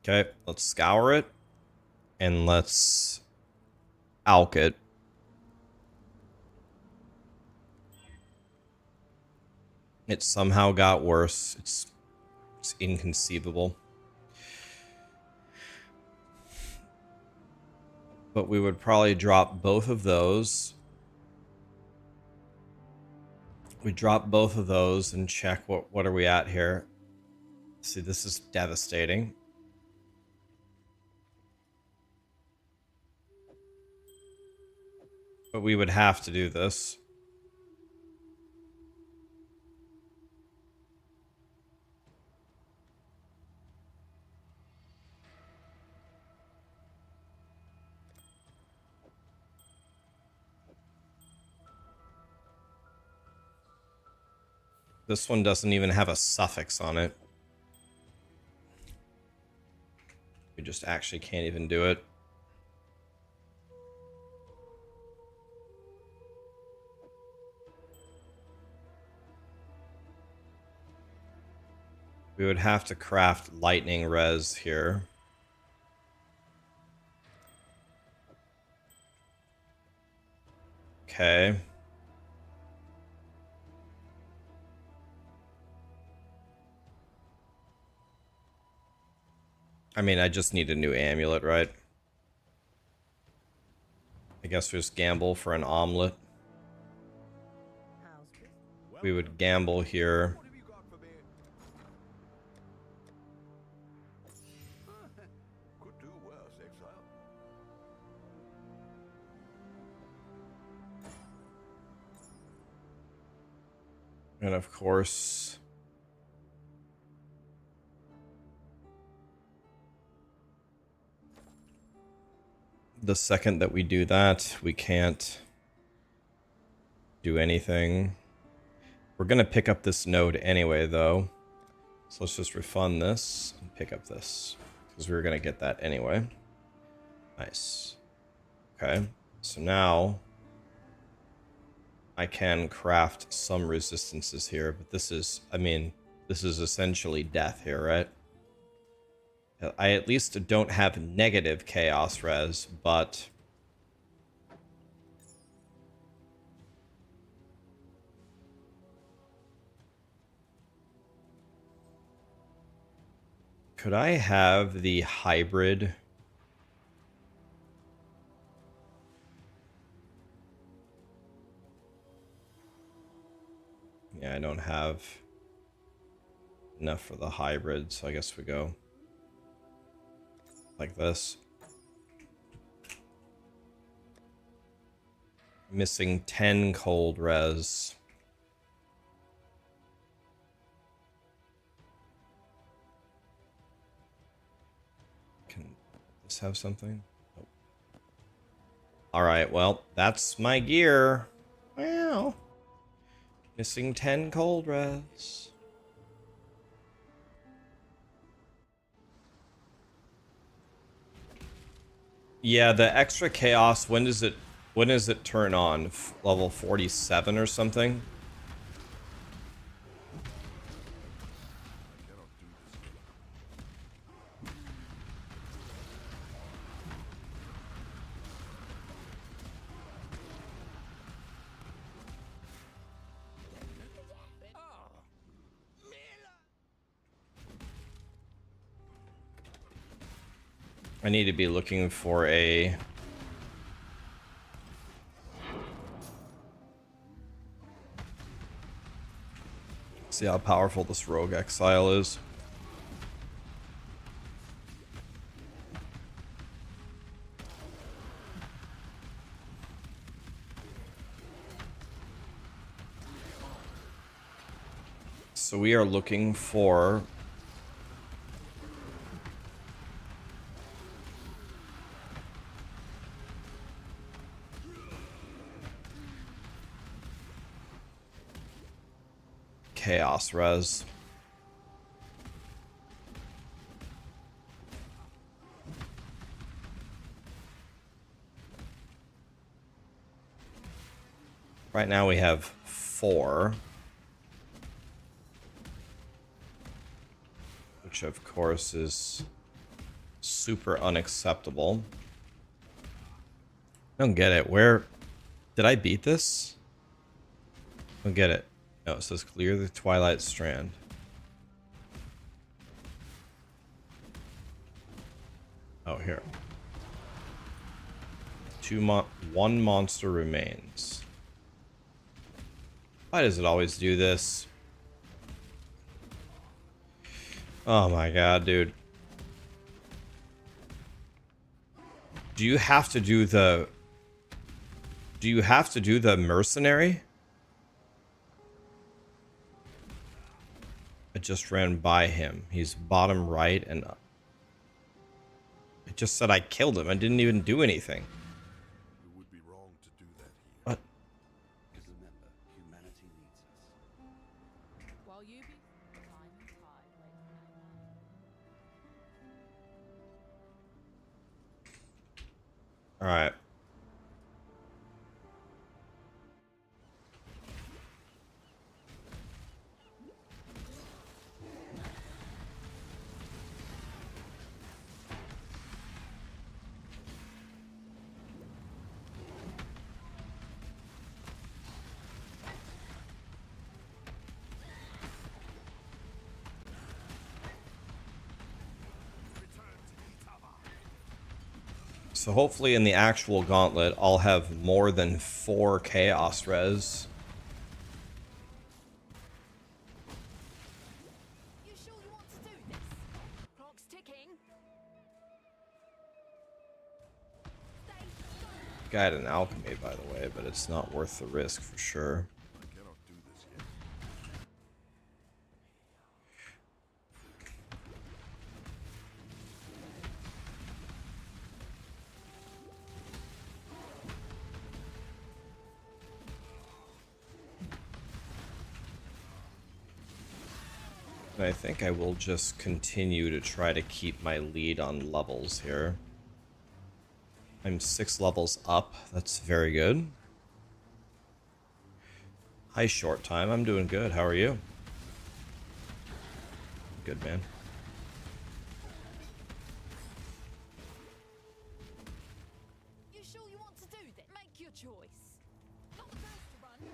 Okay, let's scour it. And let's alk it. It somehow got worse. It's inconceivable. But we would probably drop both of those. We drop both of those and check what are we at here. See, this is devastating. But we would have to do this. This one doesn't even have a suffix on it. We just actually can't even do it. We would have to craft lightning res here. Okay. I mean, I just need a new amulet, right? I guess we just gamble for an omelet. We would gamble here. What have you got for me? Could do worse, Exile. And of course, the second that we do that, we can't do anything. We're going to pick up this node anyway, though. So let's just refund this and pick up this, because we were going to get that anyway. Nice. Okay, so now I can craft some resistances here, but this is, I mean, this is essentially death here, right? I at least don't have negative chaos res, but could I have the hybrid? Yeah, I don't have enough for the hybrid, so I guess we go like this. Missing 10 cold res. Can this have something? Nope. Alright, well, that's my gear. Wow. Missing 10 cold res. Yeah, the extra chaos, when does it turn on? Level 47 or something? I need to be looking for a... See how powerful this rogue exile is. So we are looking for... chaos res. Right now we have 4. Which of course is super unacceptable. I don't get it. Where did I beat this? I don't get it. No, it says clear the Twilight Strand. Oh, here. One monster remains. Why does it always do this? Oh my god, dude. Do you have to do the... Do you have to do the Mercenary? I just ran by him. He's bottom right and up. It just said I killed him. I didn't even do anything. It would be wrong to do that here. What? Because remember, humanity needs us. While you be time and tide wait for no man. All right. So hopefully in the actual Gauntlet, I'll have more than 4 Chaos Res. You sure you want to do this? Clock's ticking. Got an alchemy, by the way, but it's not worth the risk for sure. I cannot do this yet. And I think I will just continue to try to keep my lead on levels here. I'm 6 levels up. That's very good. Hi, short time. I'm doing good. How are you? Good, man. You sure you want to do this? Make your choice. Not the first to run.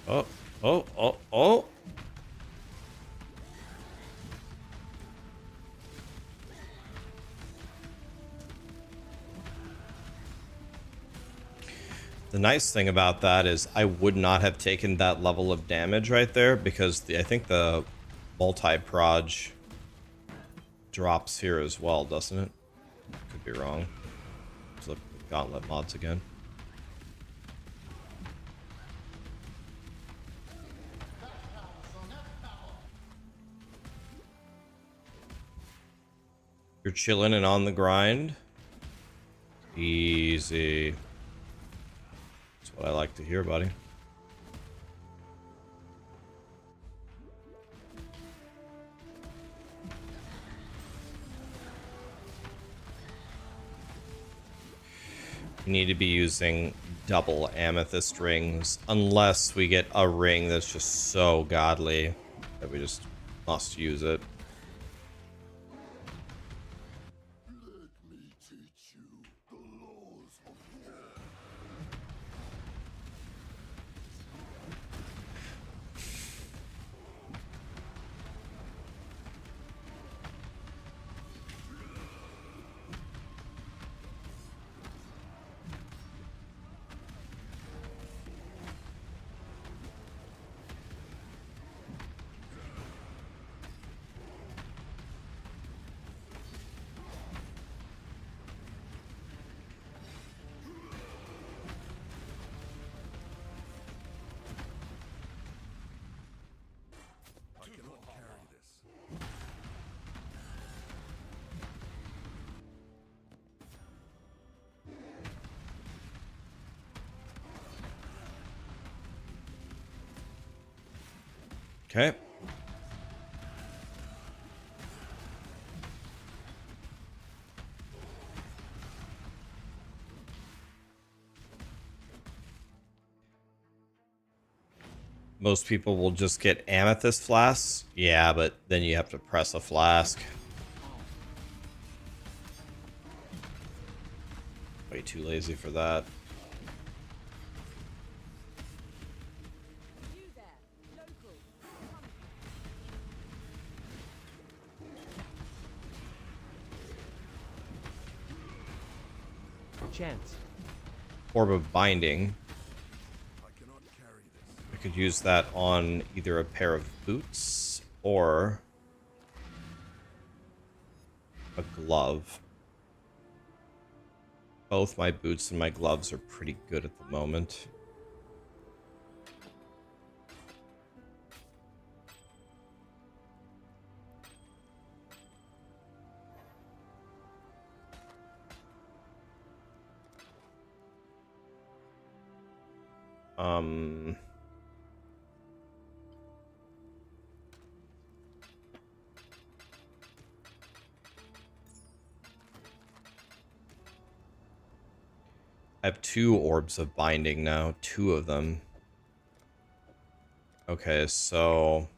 Oh, oh, oh, oh. The nice thing about that is I would not have taken that level of damage right there because I think the multi-proj drops here as well, doesn't it? Could be wrong. Let's look at the Gauntlet mods again. You're chilling and on the grind. Easy. That's what I like to hear, buddy. We need to be using double amethyst rings unless we get a ring that's just so godly that we just must use it. Let me teach you the laws of war. I cannot carry this. Okay. Most people will just get amethyst flasks. Yeah, but then you have to press a flask. Way too lazy for that. You there, local. Chance. Orb of Binding. I cannot carry this. I could use that on either a pair of boots or a glove. Both my boots and my gloves are pretty good at the moment. I have 2 orbs of binding now, 2 of them. Okay, so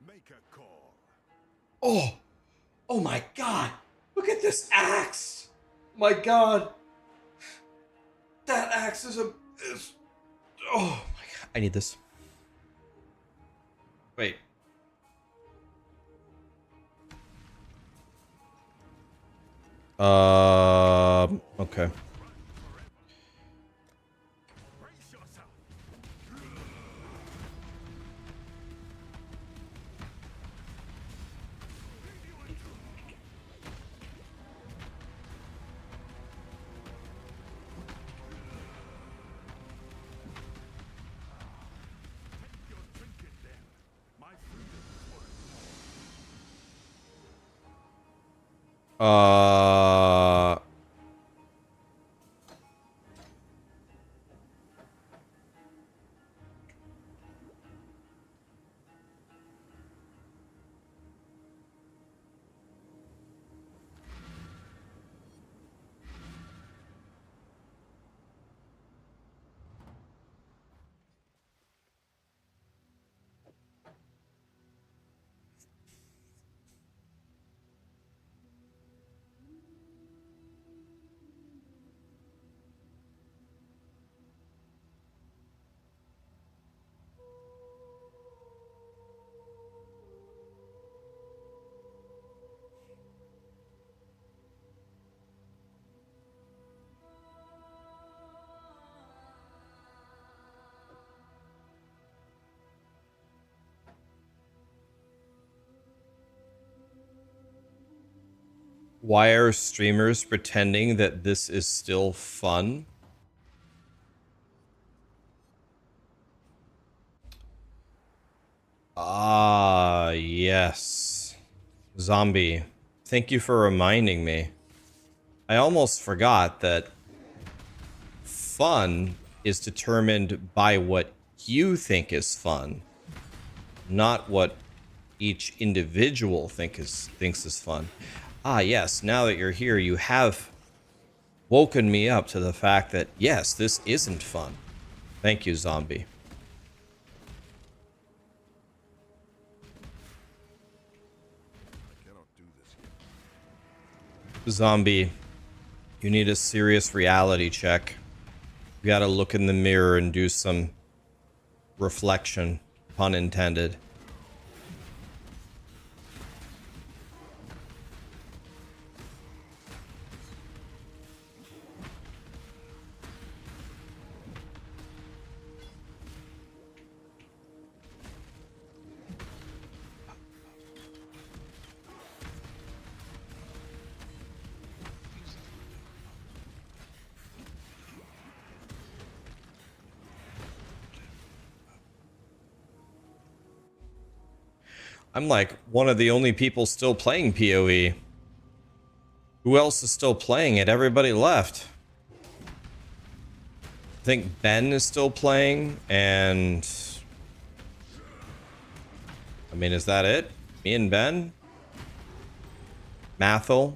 Make a call. oh, oh my god! Look at this axe! My god, that axe is oh my god! I need this. Wait. Okay. Brace yourself. Take your trinket then. My freedom is worth. Why are streamers pretending that this is still fun? Ah, yes. Zombie, thank you for reminding me. I almost forgot that fun is determined by what you think is fun, not what each individual thinks is fun. Ah, yes, now that you're here, you have woken me up to the fact that, yes, this isn't fun. Thank you, Zombie. I cannot do this yet. Zombie, you need a serious reality check. You gotta look in the mirror and do some reflection, pun intended. I'm like one of the only people still playing PoE. Who else is still playing it? Everybody left. I think Ben is still playing, and I mean, is that it? Me and Ben? Mathel?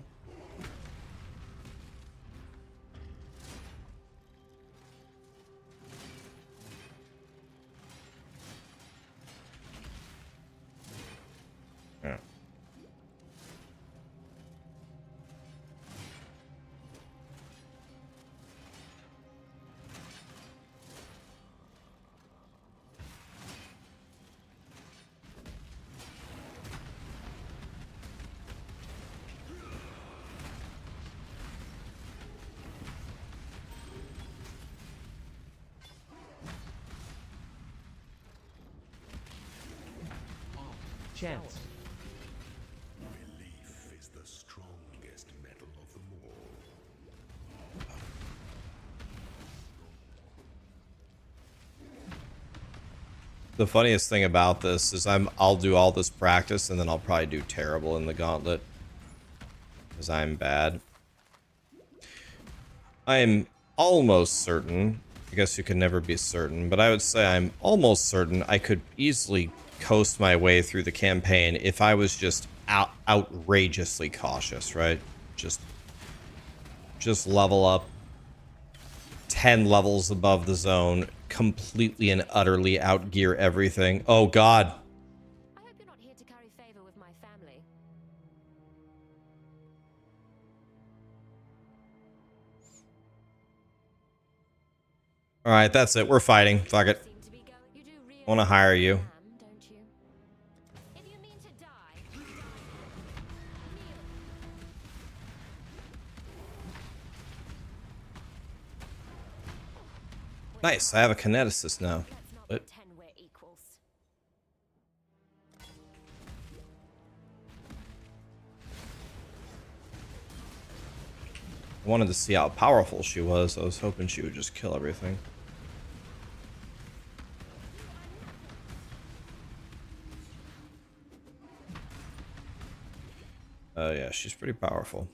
Yeah. Chance. The funniest thing about this is I'll do all this practice and then I'll probably do terrible in the Gauntlet. Because I'm bad. I'm almost certain, I guess you can never be certain, but I would say I'm almost certain I could easily coast my way through the campaign if I was just outrageously cautious, right? Just level up 10 levels above the zone, completely and utterly outgear everything. Oh god. I hope you're not here to curry favor with my family. Alright, that's it. We're fighting. Fuck it. Seem to be going. You do really I want to hire you. don't you? If you mean to die, die. Kneel. Nice, I have a kineticist now. Let's not What? pretend we're equals. I wanted to see how powerful she was. I was hoping she would just kill everything. Oh yeah, she's pretty powerful.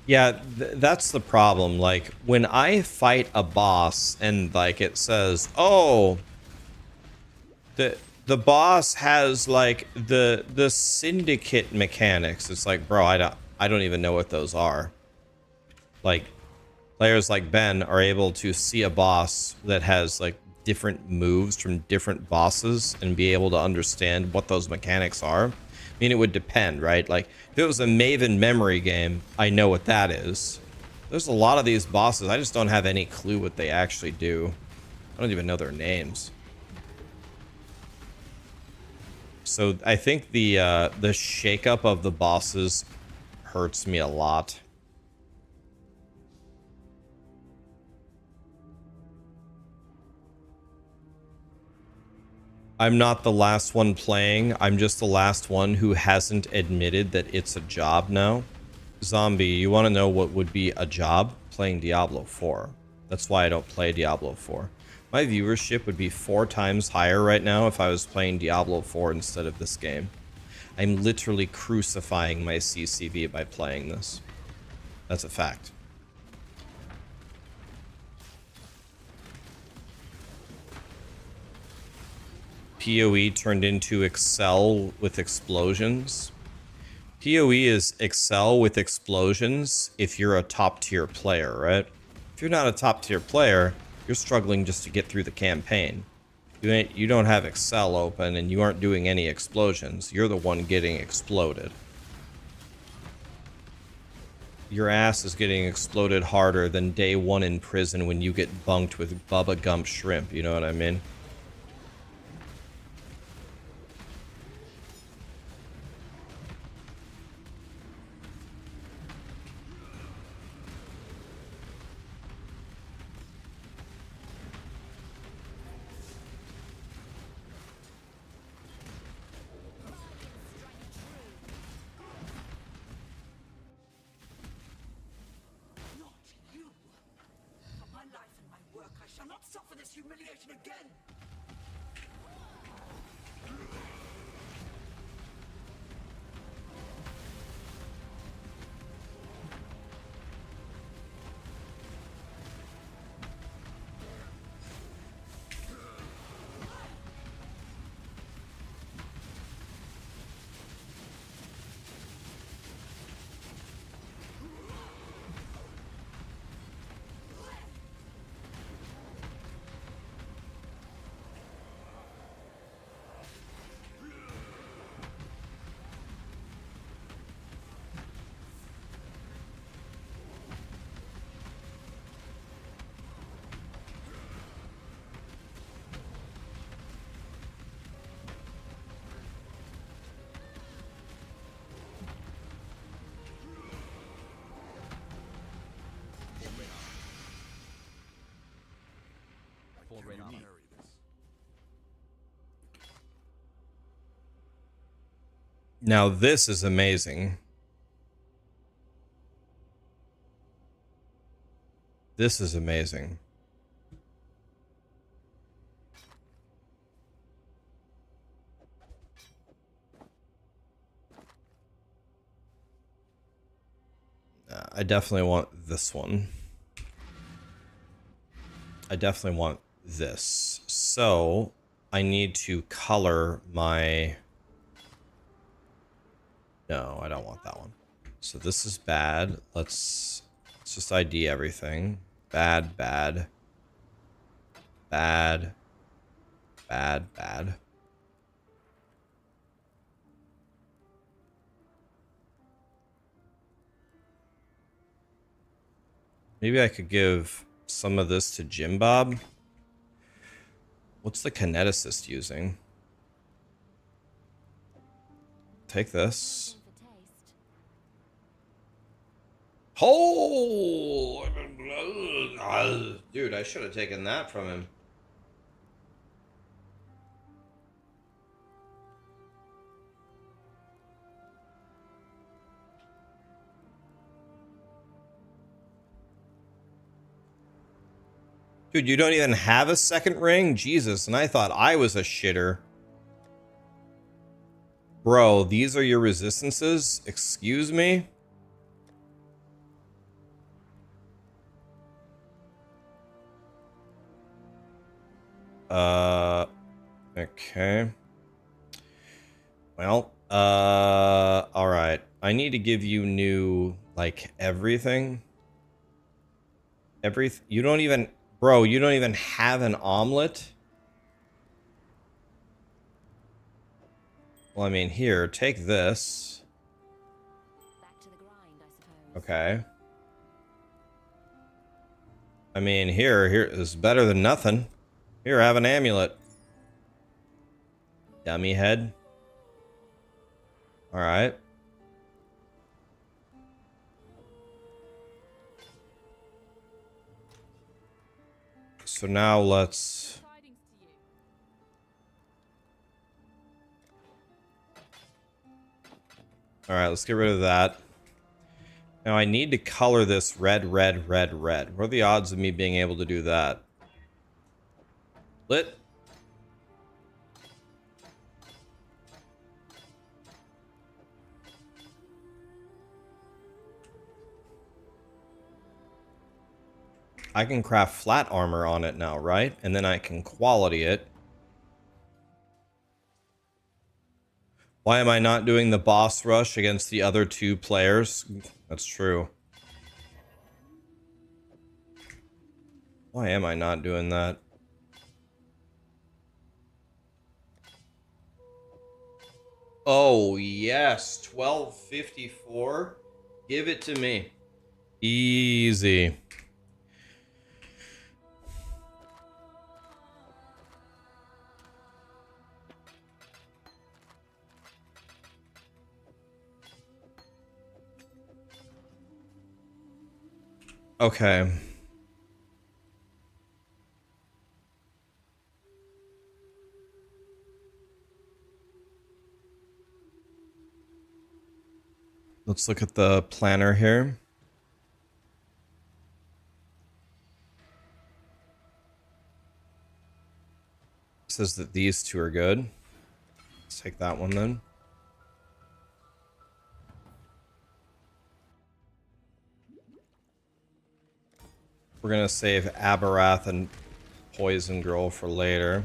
Yeah, that's the problem. Like, when I fight a boss and, like, it says, oh, the boss has, like, the syndicate mechanics. It's like, bro, I don't even know what those are. Like, players like Ben are able to see a boss that has, like, different moves from different bosses and be able to understand what those mechanics are. I mean, it would depend, right? Like, if it was a Maven memory game, I know what that is. There's a lot of these bosses, I just don't have any clue what they actually do. I don't even know their names. So I think the shakeup of the bosses hurts me a lot. I'm not the last one playing. I'm just the last one who hasn't admitted that it's a job now. Zombie, you want to know what would be a job? Playing Diablo 4. That's why I don't play Diablo 4. My viewership would be 4 times higher right now if I was playing Diablo 4 instead of this game. I'm literally crucifying my CCV by playing this. That's a fact. POE turned into Excel with explosions. POE is Excel with explosions if you're a top tier player, right? If you're not a top tier player, you're struggling just to get through the campaign. You don't have Excel open and you aren't doing any explosions. You're the one getting exploded. Your ass is getting exploded harder than day 1 in prison when you get bunked with Bubba Gump shrimp, you know what I mean? Not you! For my life and my work, I shall not suffer this humiliation again! Now this is amazing. This is amazing. I definitely want this one. I definitely want this. So I need to color my... No, I don't want that one. So this is bad. Let's just ID everything. Bad, bad. Bad. Bad, bad. Maybe I could give some of this to Jim Bob. What's the kineticist using? Take this. Oh! Dude, I should have taken that from him. Dude, you don't even have a second ring? Jesus, and I thought I was a shitter. Bro, these are your resistances? Excuse me? Okay. Well, alright. I need to give you new, like, everything. You don't even... Bro, you don't even have an omelet? Well, I mean, here, take this. Back to the grind, I suppose. Okay. I mean, here is better than nothing. Here, have an amulet. Dummy head. Alright. So now let's... Alright, let's get rid of that. Now I need to color this red, red, red, red. What are the odds of me being able to do that? Lit. I can craft flat armor on it now, right? And then I can quality it. Why am I not doing the boss rush against the other two players? That's true. Why am I not doing that? Oh, yes. 1254. Give it to me. Easy. Okay. Let's look at the planner here. It says that these two are good. Let's take that one then. We're gonna save Abarath and Poison Girl for later.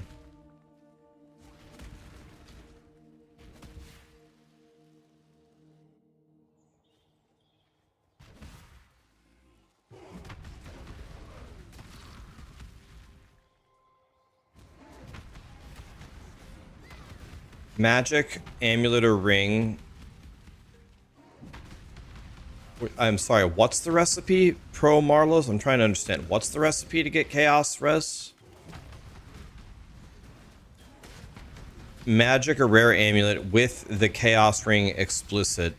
Magic, amulet, or ring. I'm sorry, what's the recipe? Pro Marlos? I'm trying to understand. What's the recipe to get Chaos Res? Magic or rare amulet with the Chaos Ring explicit.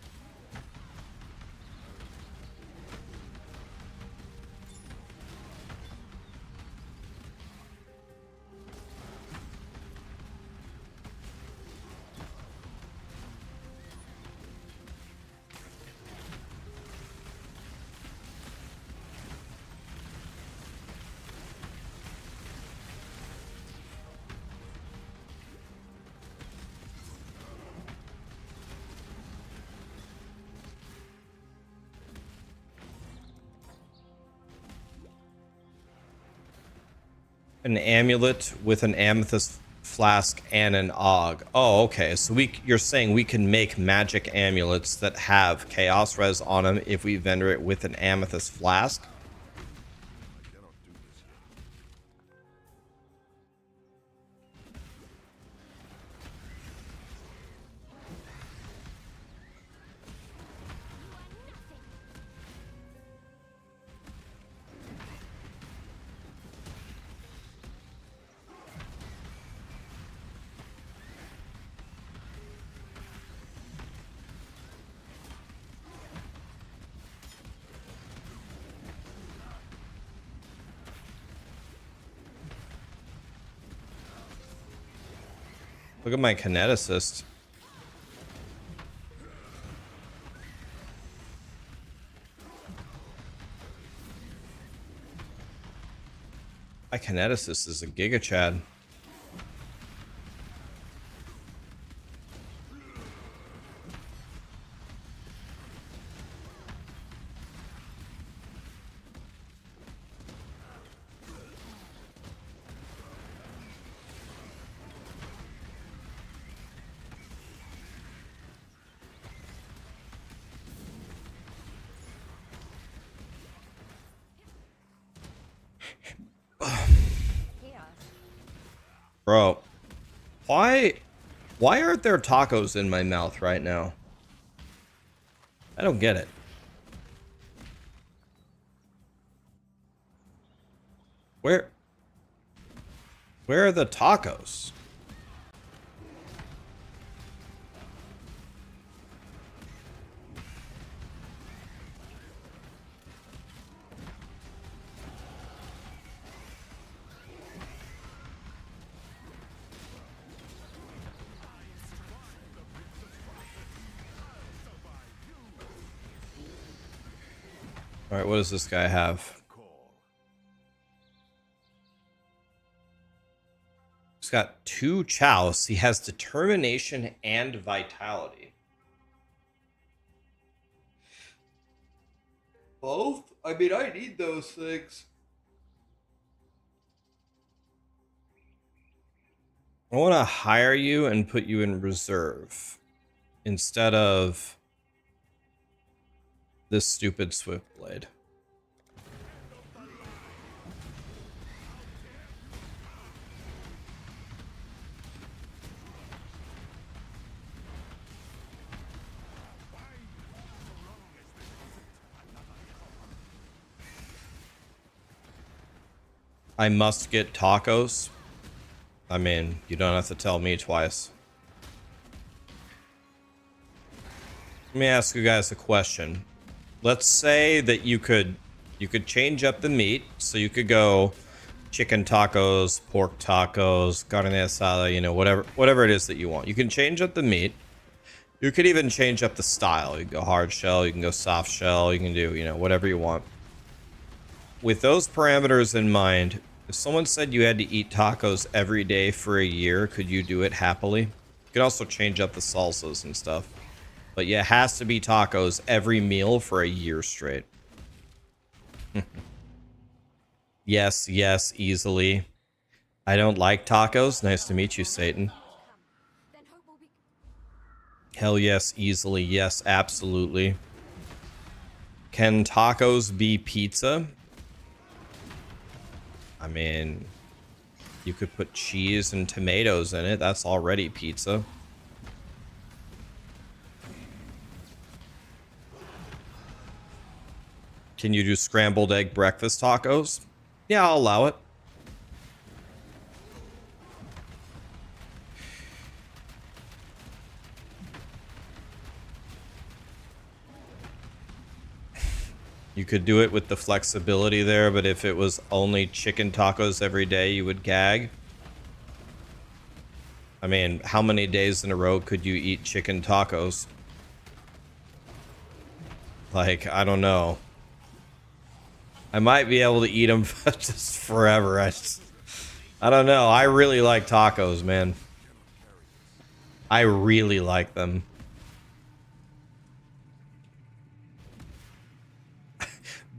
An amulet with an amethyst flask and an og. Oh, okay. So you're saying we can make magic amulets that have chaos res on them if we vendor it with an amethyst flask? Look at my kineticist. My kineticist is a Giga Chad. Bro, why aren't there tacos in my mouth right now? I don't get it. Where are the tacos? All right, what does this guy have? He's got 2 chows. He has determination and vitality. Both? I mean, I need those things. I want to hire you and put you in reserve instead of this stupid Swiftblade. I must get tacos. I mean, you don't have to tell me twice. Let me ask you guys a question. Let's say that you could change up the meat, so you could go chicken tacos, pork tacos, carne asada, you know, whatever it is that you want. You can change up the meat. You could even change up the style. You can go hard shell, you can go soft shell, you can do, you know, whatever you want. With those parameters in mind, if someone said you had to eat tacos every day for a year, could you do it happily? You could also change up the salsas and stuff. But yeah, it has to be tacos every meal for a year straight. Yes, yes, easily. I don't like tacos. Nice to meet you, Satan. Hell yes, easily. Yes, absolutely. Can tacos be pizza? I mean, you could put cheese and tomatoes in it. That's already pizza. Can you do scrambled egg breakfast tacos? Yeah, I'll allow it. You could do it with the flexibility there, but if it was only chicken tacos every day, you would gag. I mean, how many days in a row could you eat chicken tacos? Like, I don't know. I might be able to eat them just forever. I don't know. I really like tacos, man. I really like them.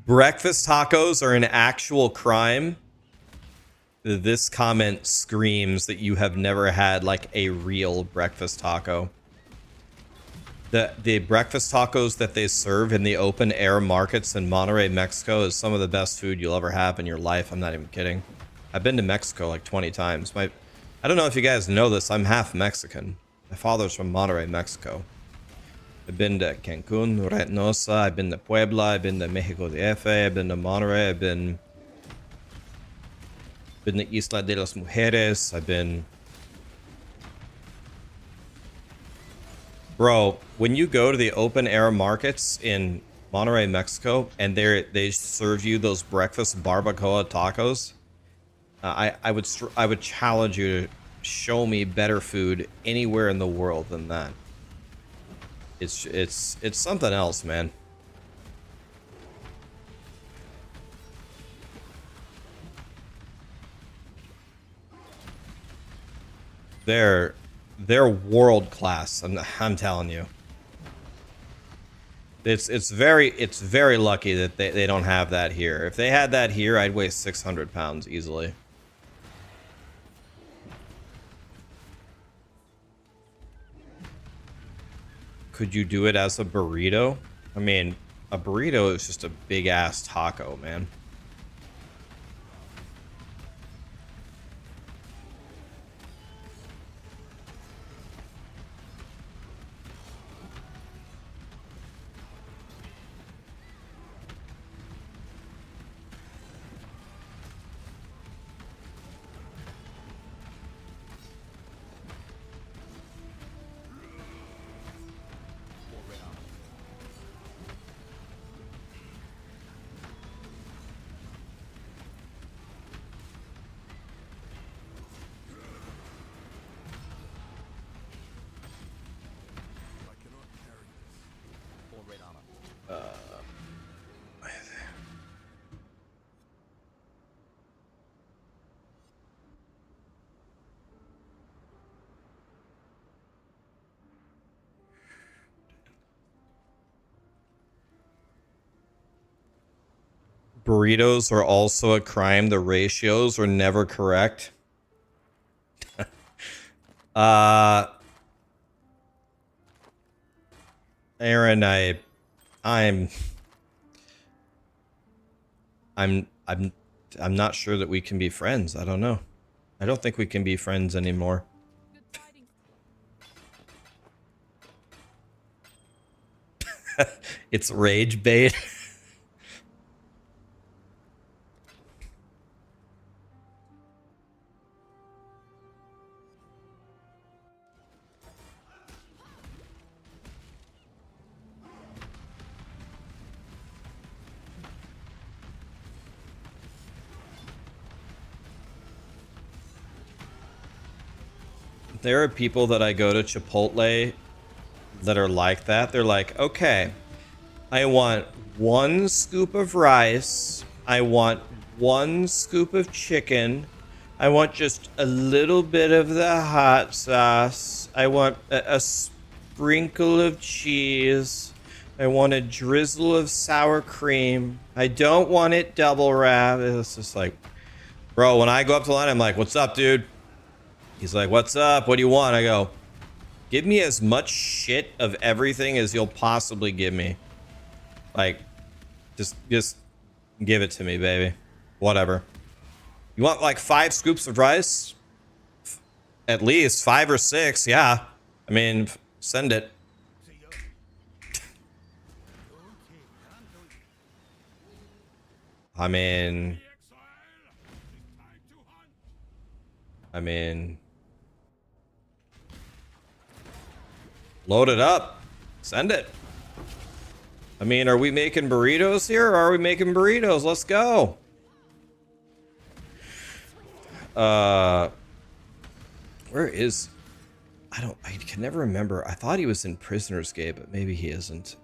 Breakfast tacos are an actual crime. This comment screams that you have never had like a real breakfast taco. The breakfast tacos that they serve in the open air markets in Monterrey, Mexico is some of the best food you'll ever have in your life. I'm not even kidding. I've been to Mexico like 20 times. I don't know if you guys know this. I'm half Mexican. My father's from Monterrey, Mexico. I've been to Cancun, Reynosa, I've been to Puebla, I've been to Mexico DF, I've been to Monterrey, I've been to Isla de las Mujeres, I've been... Bro, when you go to the open air markets in Monterrey, Mexico, and they serve you those breakfast barbacoa tacos, I would challenge you to show me better food anywhere in the world than that. It's something else, man. They're world class. I'm telling you. It's very lucky that they don't have that here. If they had that here, I'd weigh 600 pounds easily. Could you do it as a burrito? I mean, a burrito is just a big ass taco, man. Burritos are also a crime. The ratios are never correct. Aaron, I'm not sure that we can be friends. I don't know. I don't think we can be friends anymore. It's rage bait. There are people that I go to Chipotle that are like that. They're like, okay, I want 1 scoop of rice. I want 1 scoop of chicken. I want just a little bit of the hot sauce. I want a sprinkle of cheese. I want a drizzle of sour cream. I don't want it double wrapped. It's just like, bro, when I go up to the line, I'm like, what's up, dude? He's like, what's up? What do you want? I go, give me as much shit of everything as you'll possibly give me. Like, just give it to me, baby. Whatever. You want like 5 scoops of rice? At least 5 or 6, yeah. I mean, send it. I mean, load it up. Send it. I mean, are we making burritos here? Or are we making burritos? Let's go. Where is... I can never remember. I thought he was in Prisoner's Gate, but maybe he isn't.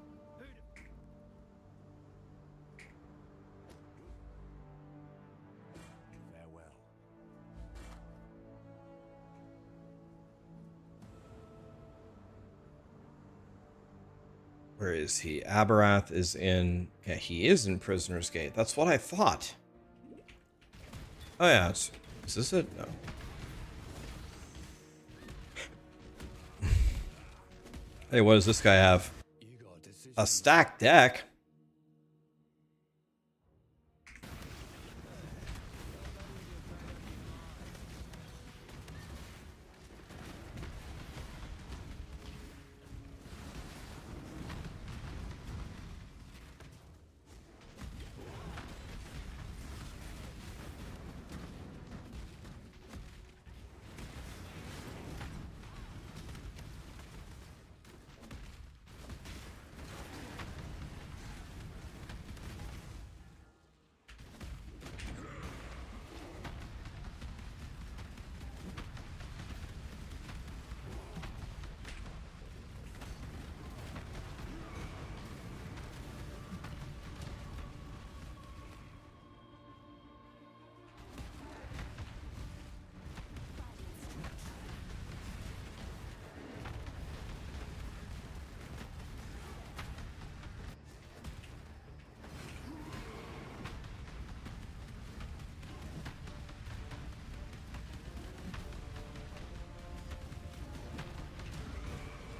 Where is he? Aberath is in... Yeah, he is in Prisoner's Gate. That's what I thought. Oh, yeah. Is this it? No. Hey, what does this guy have? A stacked deck?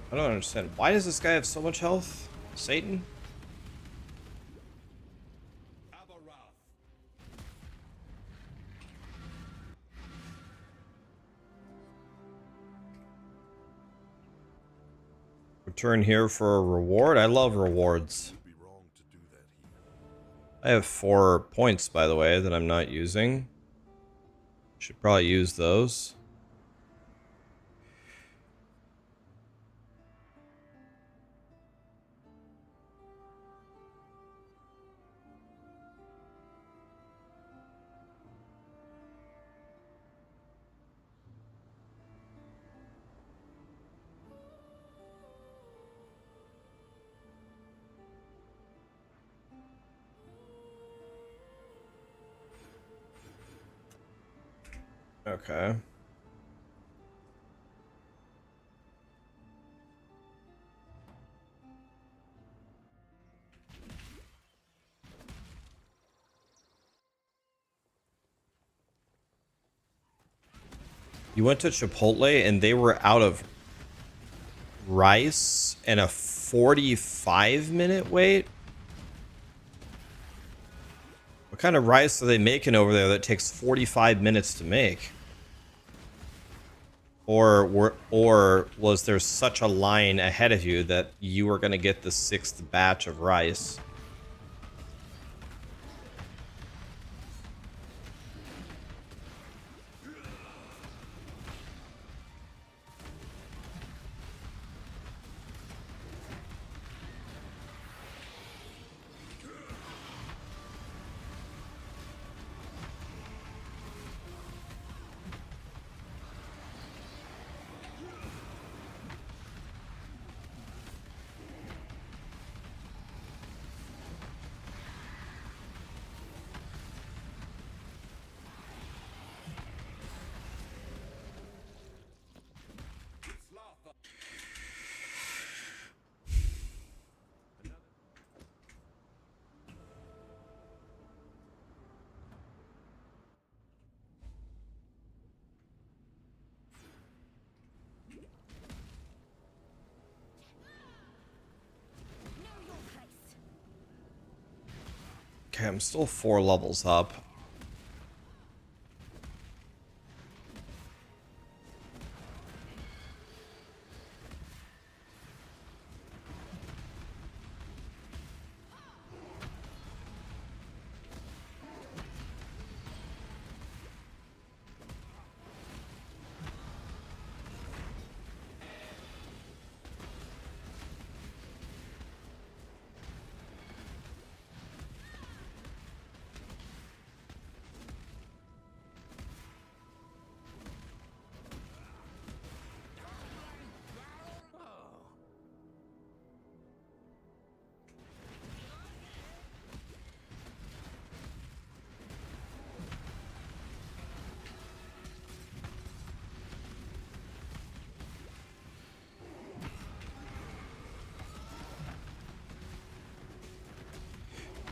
I don't understand. Why does this guy have so much health? Satan? Return here for a reward? I love rewards. I have 4 points, by the way, that I'm not using. Should probably use those. Okay. You went to Chipotle and they were out of rice and a 45-minute wait? What kind of rice are they making over there that takes 45 minutes to make? Or was there such a line ahead of you that you were going to get the 6th batch of rice? Okay, I'm still 4 levels up.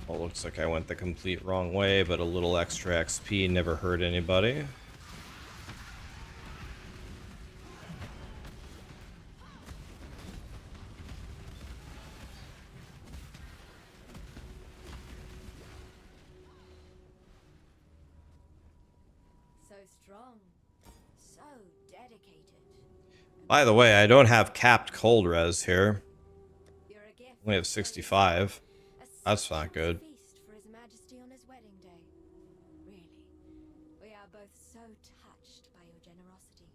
Well, looks like I went the complete wrong way, but a little extra XP never hurt anybody. strong, so dedicated. By the way, I don't have capped cold res here. You're a gift. Only have 65. A That's not sumptuous good. feast for His Majesty on his wedding day. Really, we are both so touched by your generosity.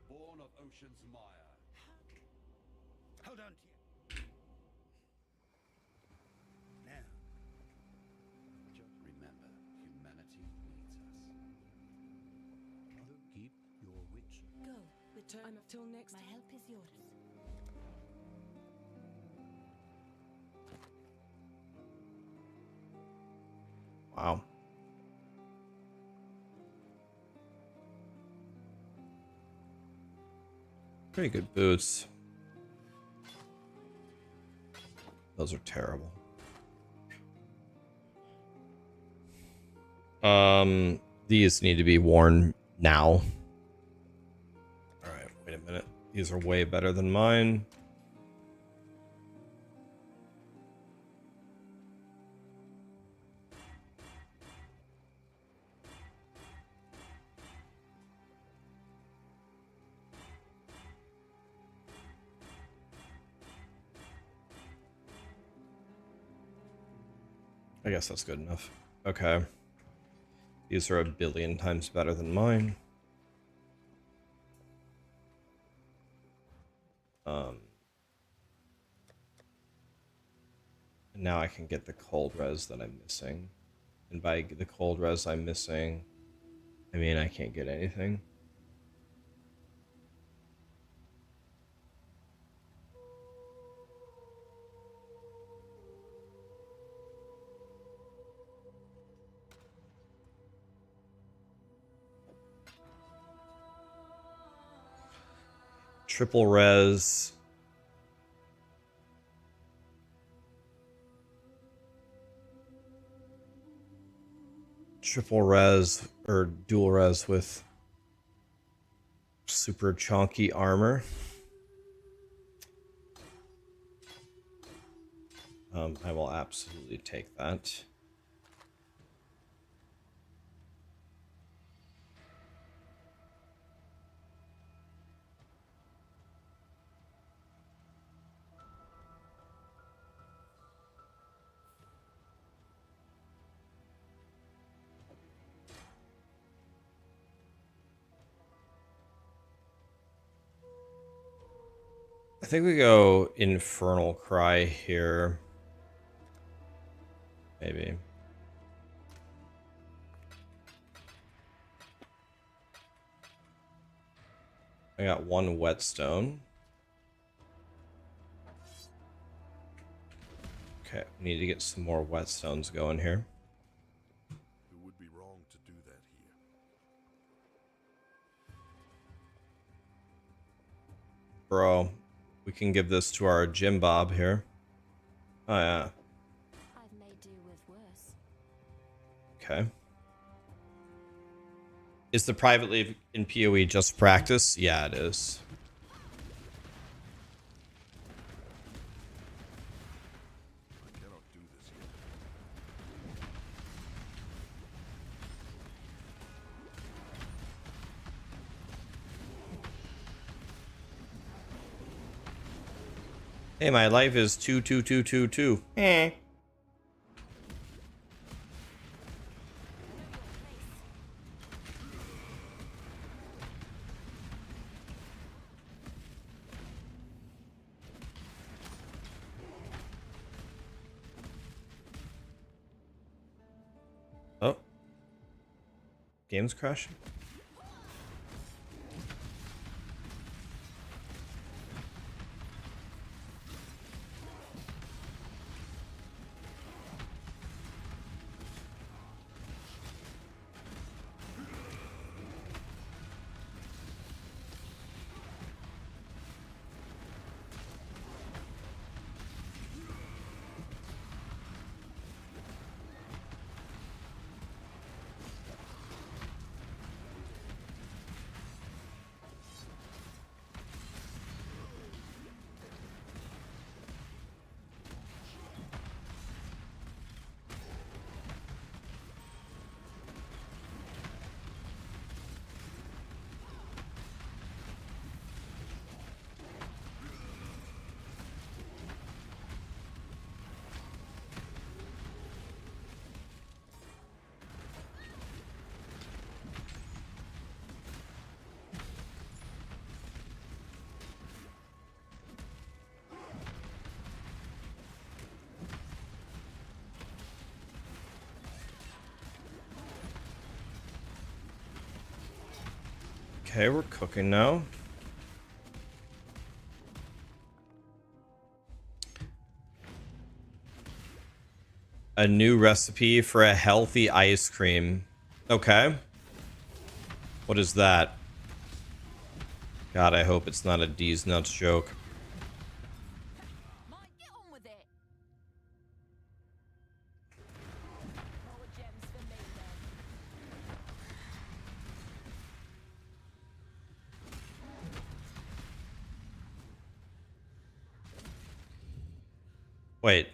Born of ocean's mire. Hold on to you. Now, just remember, humanity needs us. Mother, keep your wits. Go. Return till next. My help is yours. Wow. Pretty good boots. Those are terrible. These need to be worn now. Alright, wait a minute. These are way better than mine. I guess that's good enough. Okay. These are 1,000,000,000 times better than mine. And now I can get the cold res that I'm missing. And by the cold res I'm missing, I mean I can't get anything. Triple res. Triple res or dual res with super chonky armor. I will absolutely take that. I think we go Infernal Cry here. Maybe. I got one whetstone. Okay, we need to get some more whetstones going here. It would be wrong to do that here. Bro, we can give this to our Jim Bob here. Oh yeah. I've made do with worse. Okay. Is the private league in PoE just practice? Yeah, it is. I cannot do this yet. Hey, my life is 22222. Eh. Oh. Game's crashing. Okay, we're cooking now. A new recipe for a healthy ice cream. Okay. What is that? God, I hope it's not a D's nuts joke. Might get on with it. More gems for me then. Wait.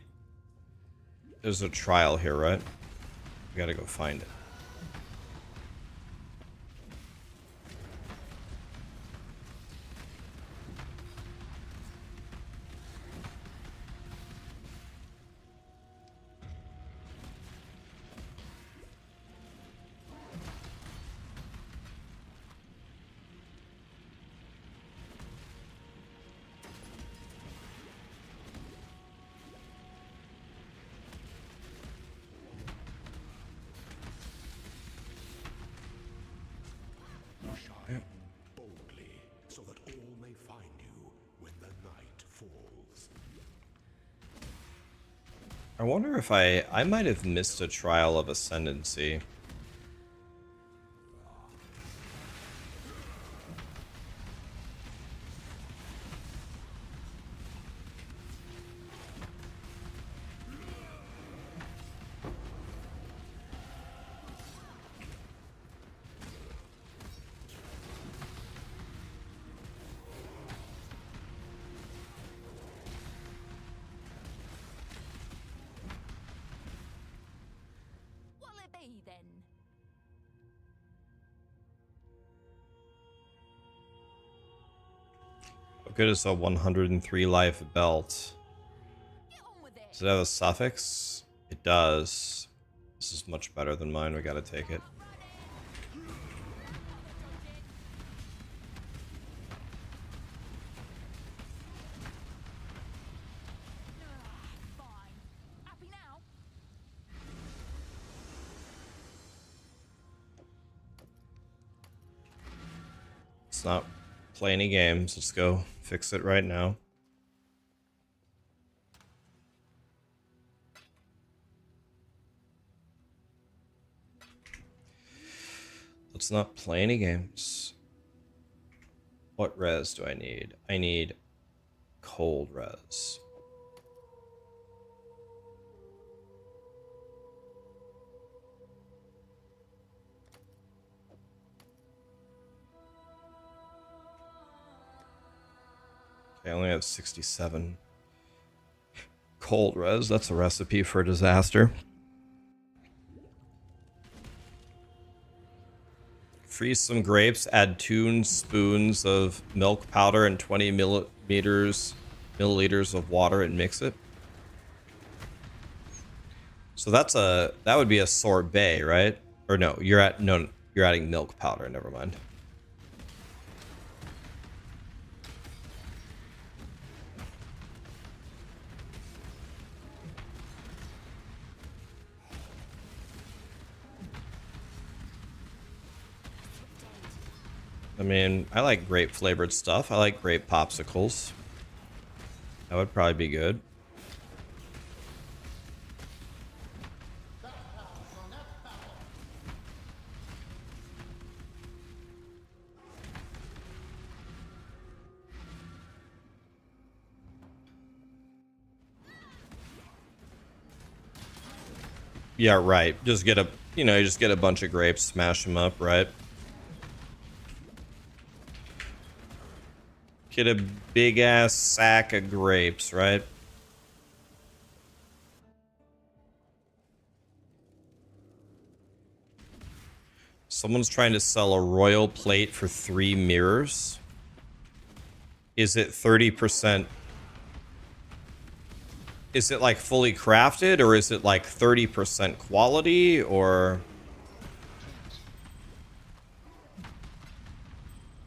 There's a trial here, right? We gotta go find it. Shine boldly, so that all may find you when the night falls. I wonder if I might have missed a trial of Ascendancy. What'll it be then? How good is a 103 life belt? Get on with it. Does it have a suffix? It does. This is much better than mine. We gotta take it. Fine. Happy now? Let's not play any games. Let's go fix it right now. Let's not play any games. What res do I need? I need cold res. I only have 67. Cold res, that's a recipe for disaster. Freeze some grapes, add 2 spoons of milk powder and 20 milliliters of water and mix it. So that would be a sorbet, right? Or no, you're adding milk powder, never mind. I mean, I like grape flavored stuff. I like grape popsicles. That would probably be good. Yeah, right. Just get you just get a bunch of grapes, smash them up, right? Get a big ass sack of grapes, right? Someone's trying to sell a royal plate for 3 mirrors. Is it 30%? Is it like fully crafted, or is it like 30% quality, or...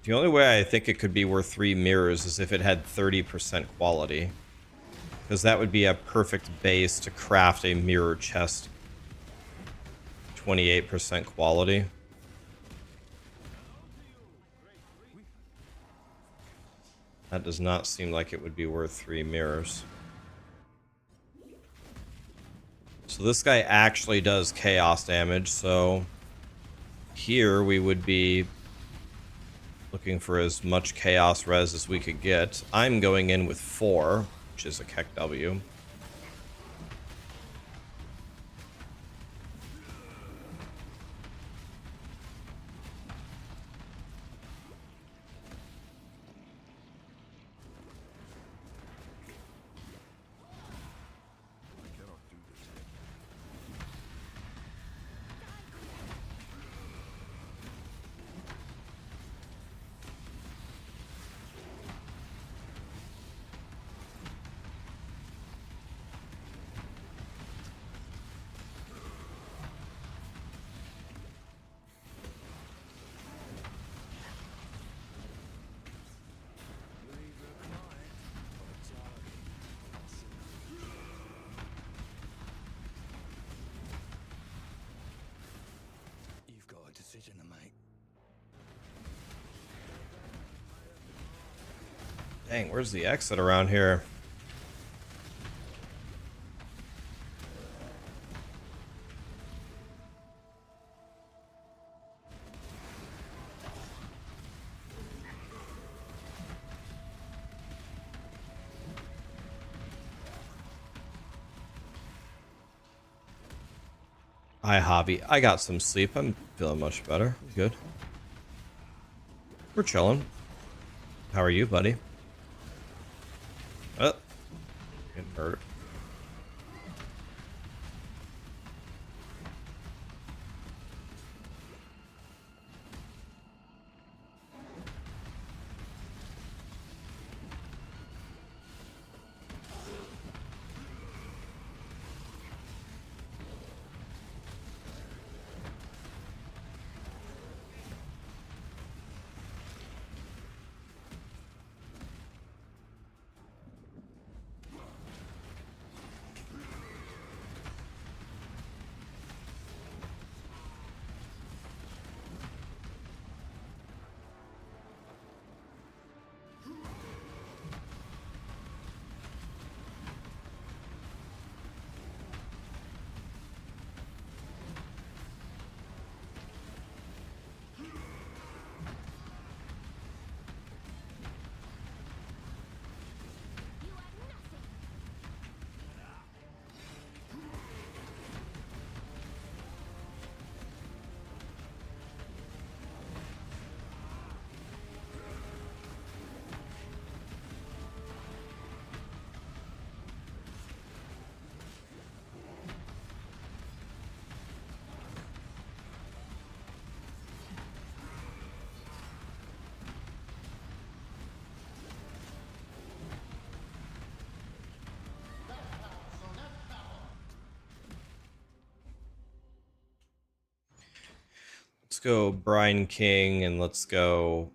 The only way I think it could be worth 3 mirrors is if it had 30% quality. Because that would be a perfect base to craft a mirror chest. 28% quality. That does not seem like it would be worth 3 mirrors. So this guy actually does chaos damage, so... Here we would be... looking for as much chaos res as we could get. I'm going in with 4, which is a Keck W. You've got a decision to make. Dang, where's the exit around here? Hi, Hobby. I got some sleep. I'm feeling much better. Good. We're chilling. How are you, buddy? Oh. Getting hurt. go Brine King and let's go...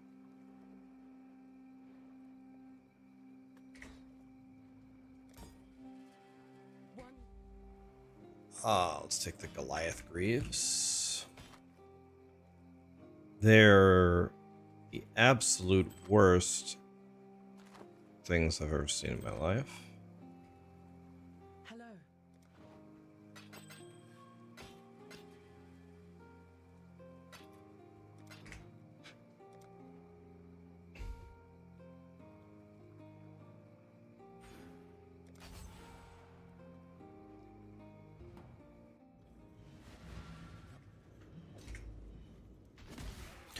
let's take the Goliath Greaves. They're the absolute worst things I've ever seen in my life. Hello.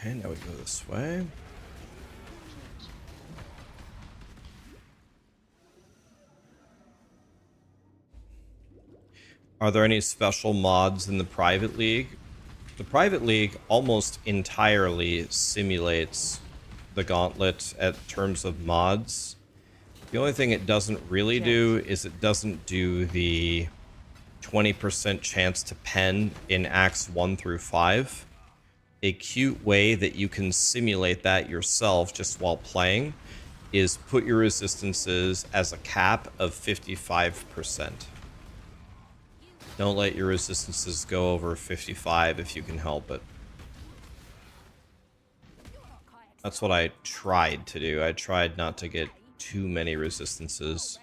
Okay, now we go this way. Are there any special mods in the private league? The private league almost entirely simulates the Gauntlet at terms of mods. The only thing it doesn't really do is it doesn't do the 20% chance to pen in Acts 1 through 5. A cute way that you can simulate that yourself just while playing is put your resistances as a cap of 55%. Don't let your resistances go over 55 if you can help it. That's what I tried to do. I tried not to get too many resistances.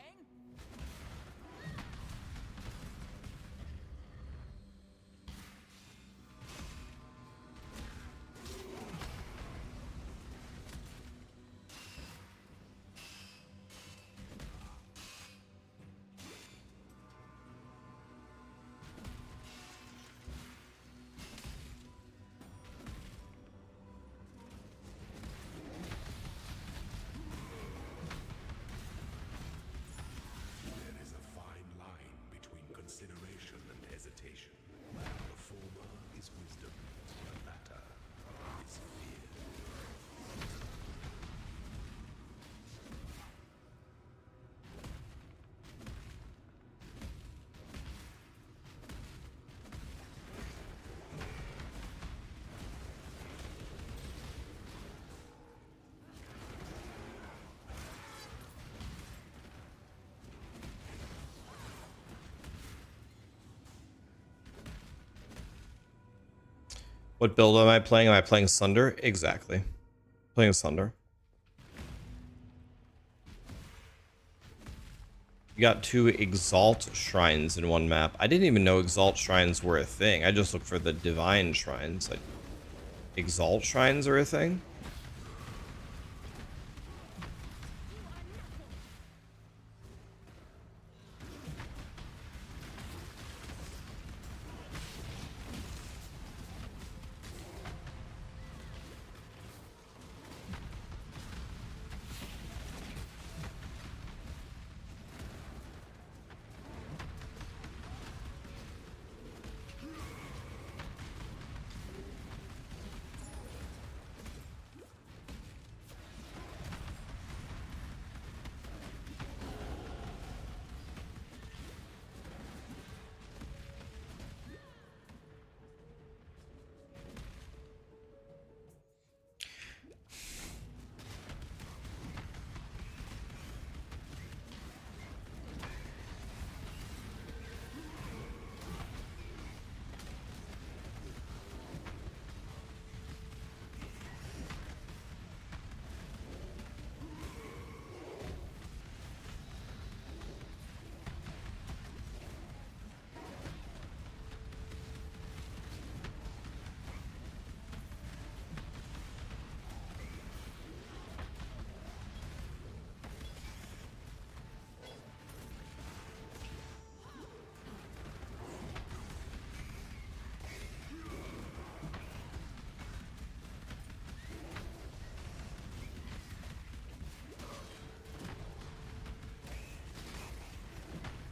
There is a fine line between consideration and hesitation. The former is wisdom, the latter is fear. What build am I playing? Am I playing Sunder? Exactly. Playing Sunder. You got 2 Exalt Shrines in one map. I didn't even know Exalt Shrines were a thing. I just looked for the Divine Shrines. Like, Exalt Shrines are a thing?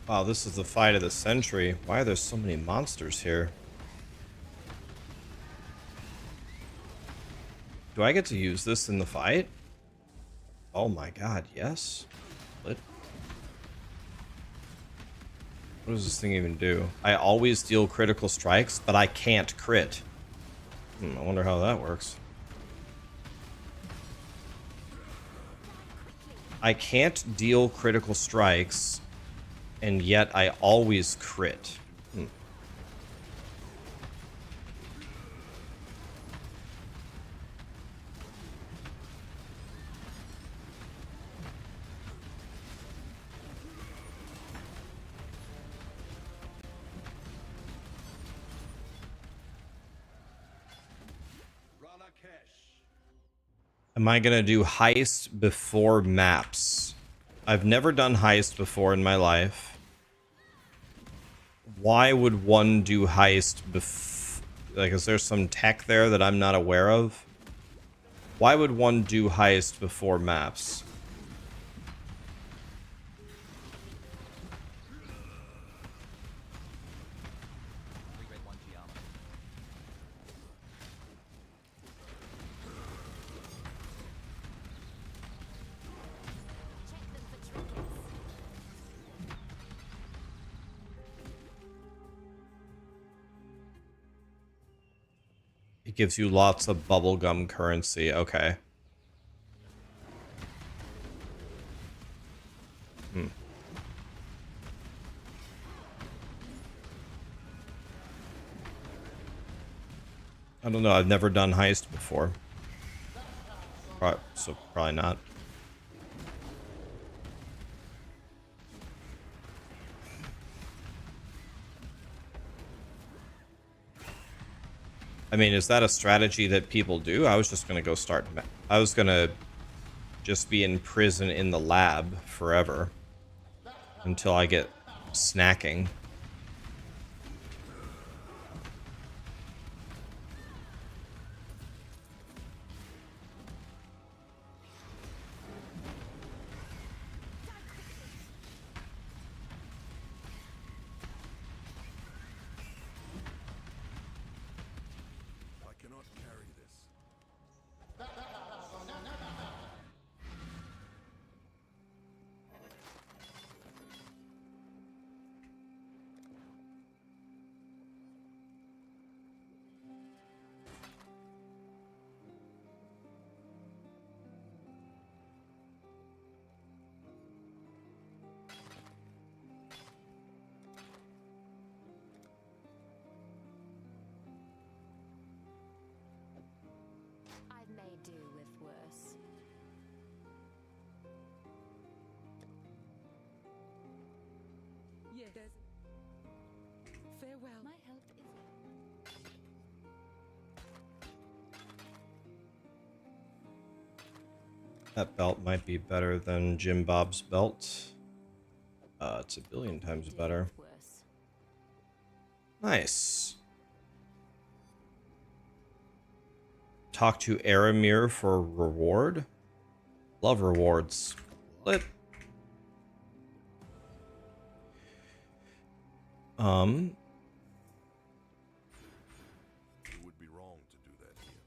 Wow, this is the fight of the century. Why are there so many monsters here? Do I get to use this in the fight? Oh my god, yes. What does this thing even do? I always deal critical strikes, but I can't crit. I wonder how that works. I can't deal critical strikes, and yet I always crit. Am I gonna do heist before maps? I've never done heist before in my life. Why would one do heist like, is there some tech there that I'm not aware of? Why would one do heist before maps? It gives you lots of bubblegum currency. Okay. I don't know. I've never done heist before. So probably not. I mean, is that a strategy that people do? I was just going to go start... I was going to just be in prison in the lab forever. Until I get snacking. Farewell. My health is... That belt might be better than Jim Bob's belt. It's a billion times better. Nice. Talk to Aramir for a reward. Love rewards. Lit. You would be wrong to do that here.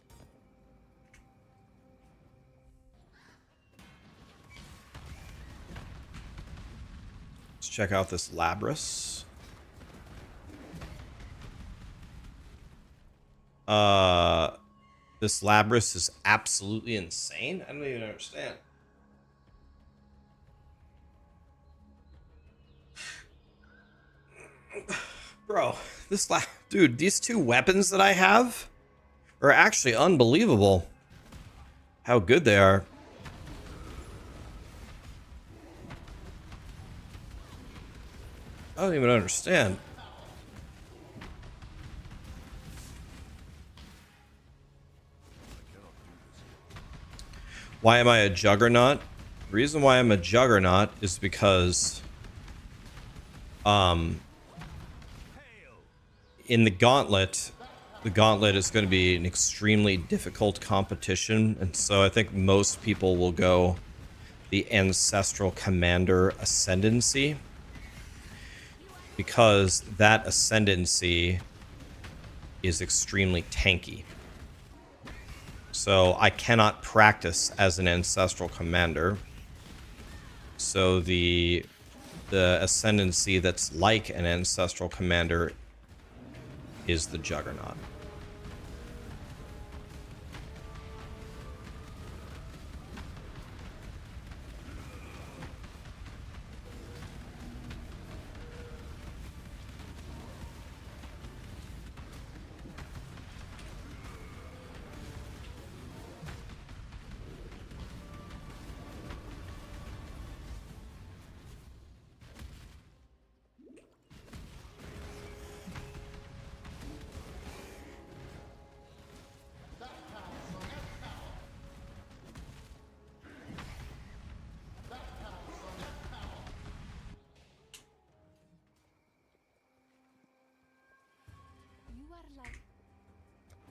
Let's check out this Labrys. This Labrys is absolutely insane. I don't even understand. Bro, dude, these two weapons that I have are actually unbelievable. How good they are. I don't even understand. Why am I a juggernaut? The reason why I'm a juggernaut is because in the Gauntlet is going to be an extremely difficult competition, and so I think most people will go the Ancestral Commander Ascendancy, because that Ascendancy is extremely tanky. So I cannot practice as an Ancestral Commander. So the Ascendancy that's like an Ancestral Commander is the Juggernaut.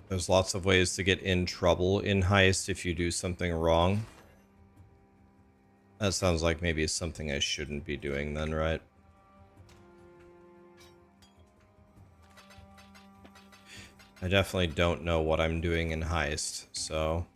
There's lots of ways to get in trouble in Heist if you do something wrong. That sounds like maybe something I shouldn't be doing then, right? I definitely don't know what I'm doing in Heist, so...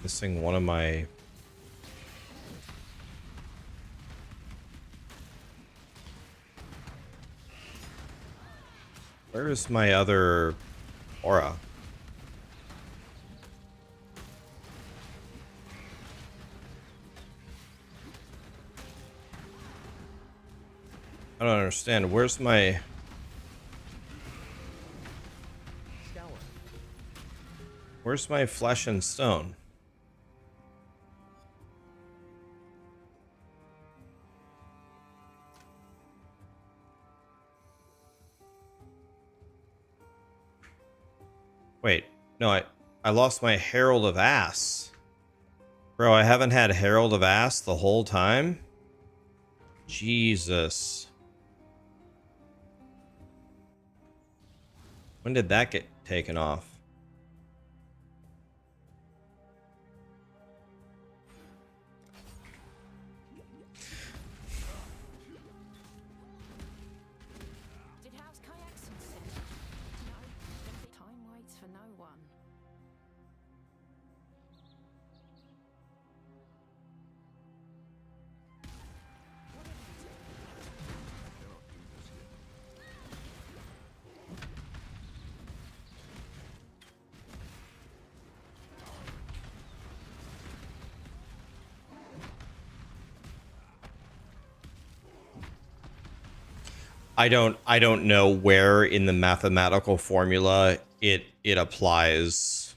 Missing one of my... Where is my other aura? I don't understand. Where's my... Scour. Where's my flesh and stone? Wait, no, I lost my Herald of Ass. Bro, I haven't had Herald of Ass the whole time? Jesus. When did that get taken off? Did House Kayakson sin? No, time waits for no one. I don't know where in the mathematical formula it applies.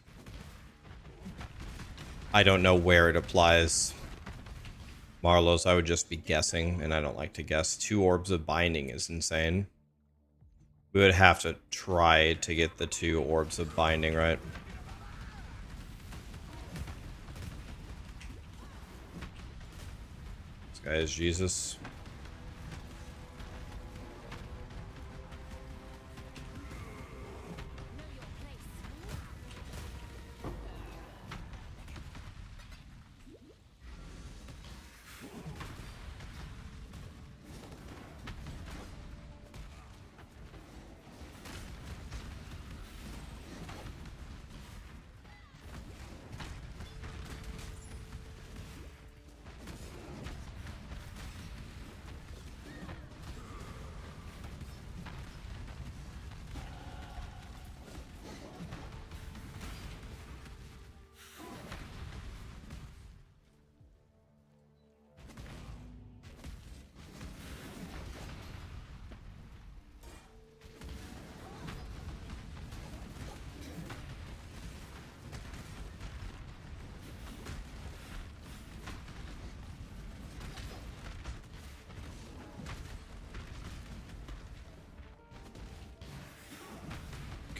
I don't know where it applies. Marlowe's, I would just be guessing, and I don't like to guess. 2 orbs of binding is insane. We would have to try to get the 2 orbs of binding, right? This guy is Jesus.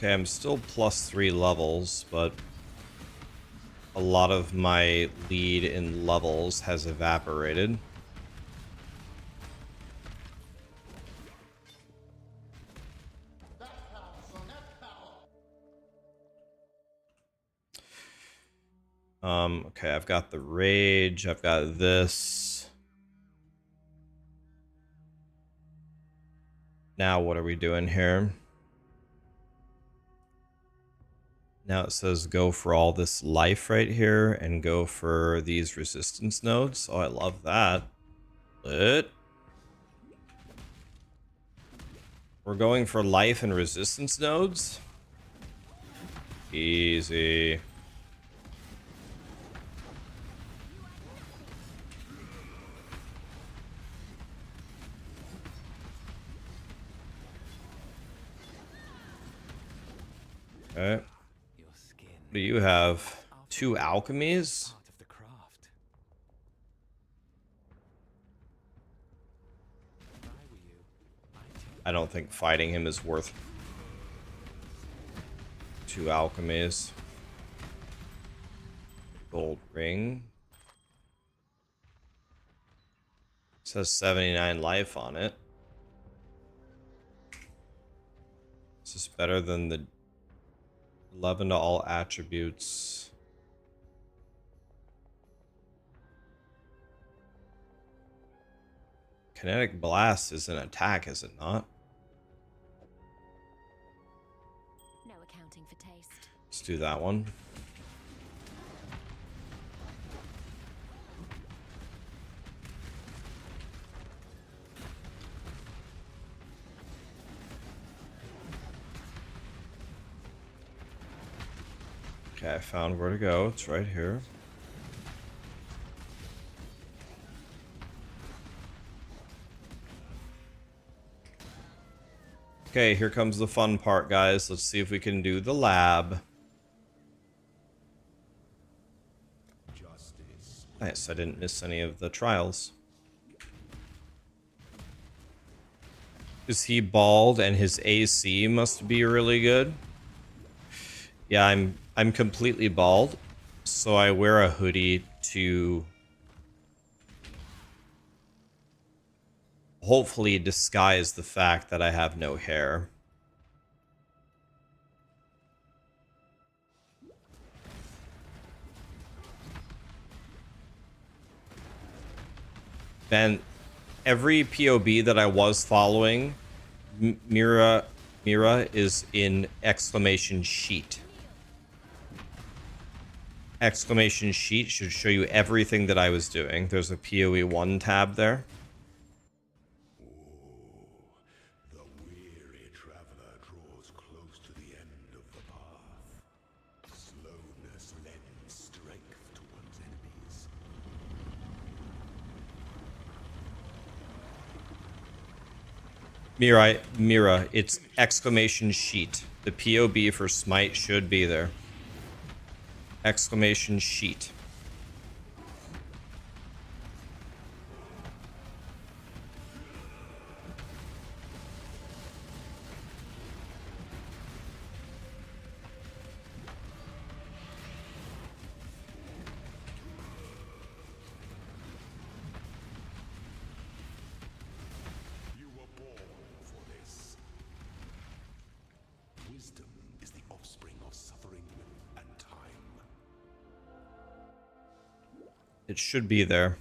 Okay, I'm still +3 levels, but a lot of my lead in levels has evaporated. Okay, I've got the rage, I've got this. Now what are we doing here? Now it says go for all this life right here and go for these resistance nodes. Oh, I love that. Lit. We're going for life and resistance nodes? Easy. Okay. What do you have? 2 alchemies? I don't think fighting him is worth 2 alchemies. Gold ring. It says 79 life on it. This is better than the 11 to all attributes. Kinetic blast is an attack, is it not? No accounting for taste. Let's do that one. Okay, I found where to go. It's right here. Okay, here comes the fun part, guys. Let's see if we can do the lab. Justice. Nice, I didn't miss any of the trials. Is he bald and his AC must be really good? Yeah, I'm completely bald, so I wear a hoodie to hopefully disguise the fact that I have no hair. And every POB that I was following, Mira is in exclamation sheet. Exclamation sheet should show you everything that I was doing. There's a POE1 tab there. The weary traveler draws close to the end of the path. Slowness lends strength to one's enemies. Mira, it's exclamation sheet. The POB for Smite should be there. Exclamation sheet. You were born for this. Wisdom is the offspring of suffering and time. It should be there.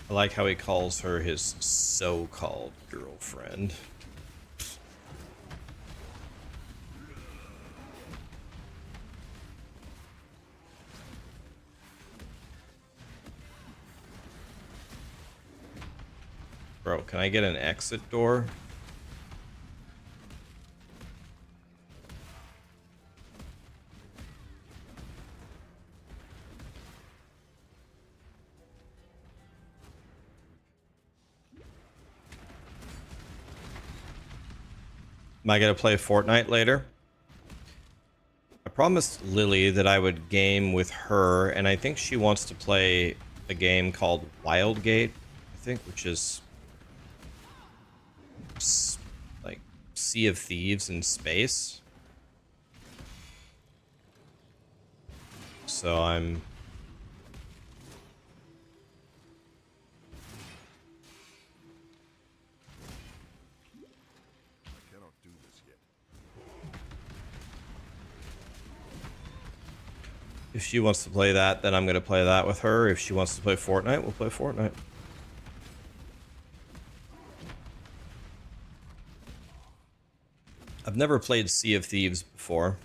I like how he calls her his so-called girlfriend. Bro, can I get an exit door? Am I going to play Fortnite later? I promised Lily that I would game with her, and I think she wants to play a game called Wildgate, I think, which is like Sea of Thieves in space. So I'm... Cannot do this yet. If she wants to play that, then I'm going to play that with her. If she wants to play Fortnite, we'll play Fortnite. I've never played Sea of Thieves before.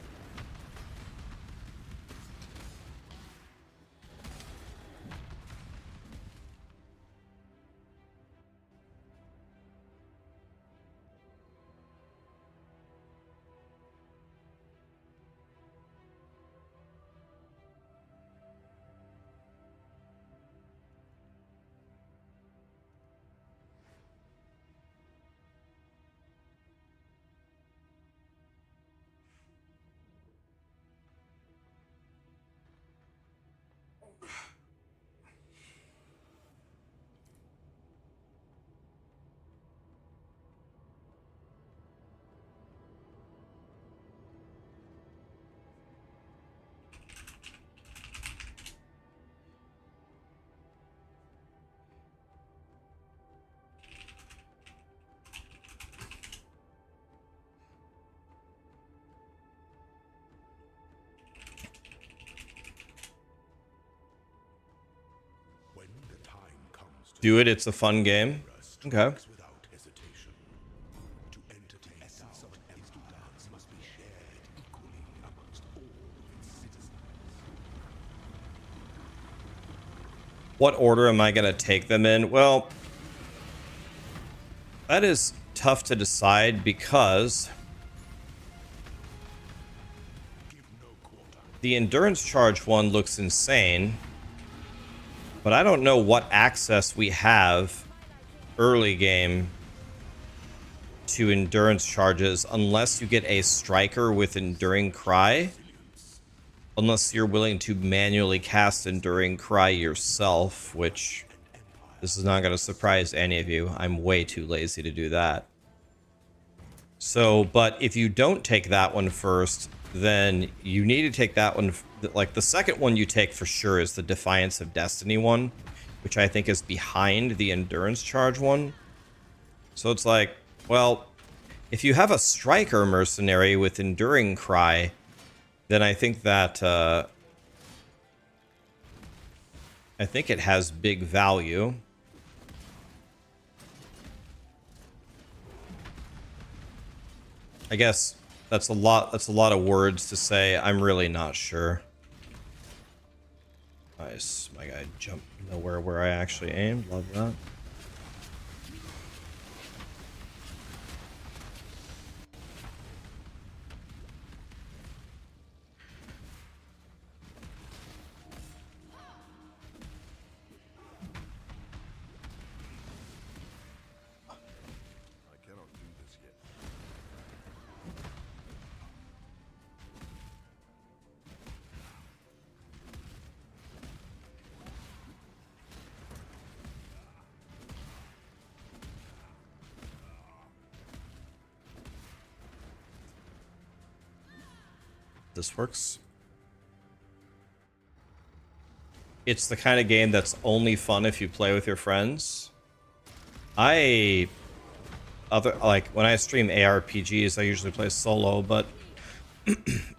Do it. It's a fun game. Okay. Without hesitation. To entertain essence of dance must be shared equally amongst all its citizens. What order am I going to take them in? Well, that is tough to decide because the endurance charge one looks insane, but I don't know what access we have early game to endurance charges unless you get a striker with Enduring Cry. Unless you're willing to manually cast Enduring Cry yourself, which this is not going to surprise any of you. I'm way too lazy to do that. So, but if you don't take that one first, then you need to take that one. Like the second one you take for sure is the Defiance of Destiny one, which I think is behind the Endurance Charge one. So it's like, well, if you have a striker mercenary with Enduring Cry, then I think that I think it has big value. I guess that's a lot of words to say. I'm really not sure. Nice. My guy jumped nowhere where I actually aimed. Love that. This works. It's the kind of game that's only fun if you play with your friends. Like when I stream ARPGs, I usually play solo, but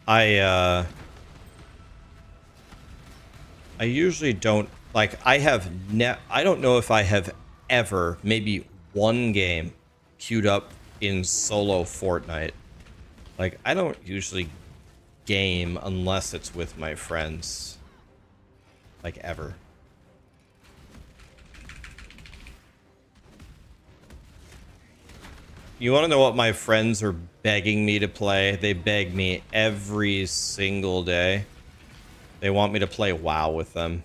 I usually don't like. I don't know if I have ever maybe one game queued up in solo Fortnite. Like I don't usually game unless it's with my friends, like ever. You want to know what my friends are begging me to play? They beg me every single day. They want me to play WoW with them.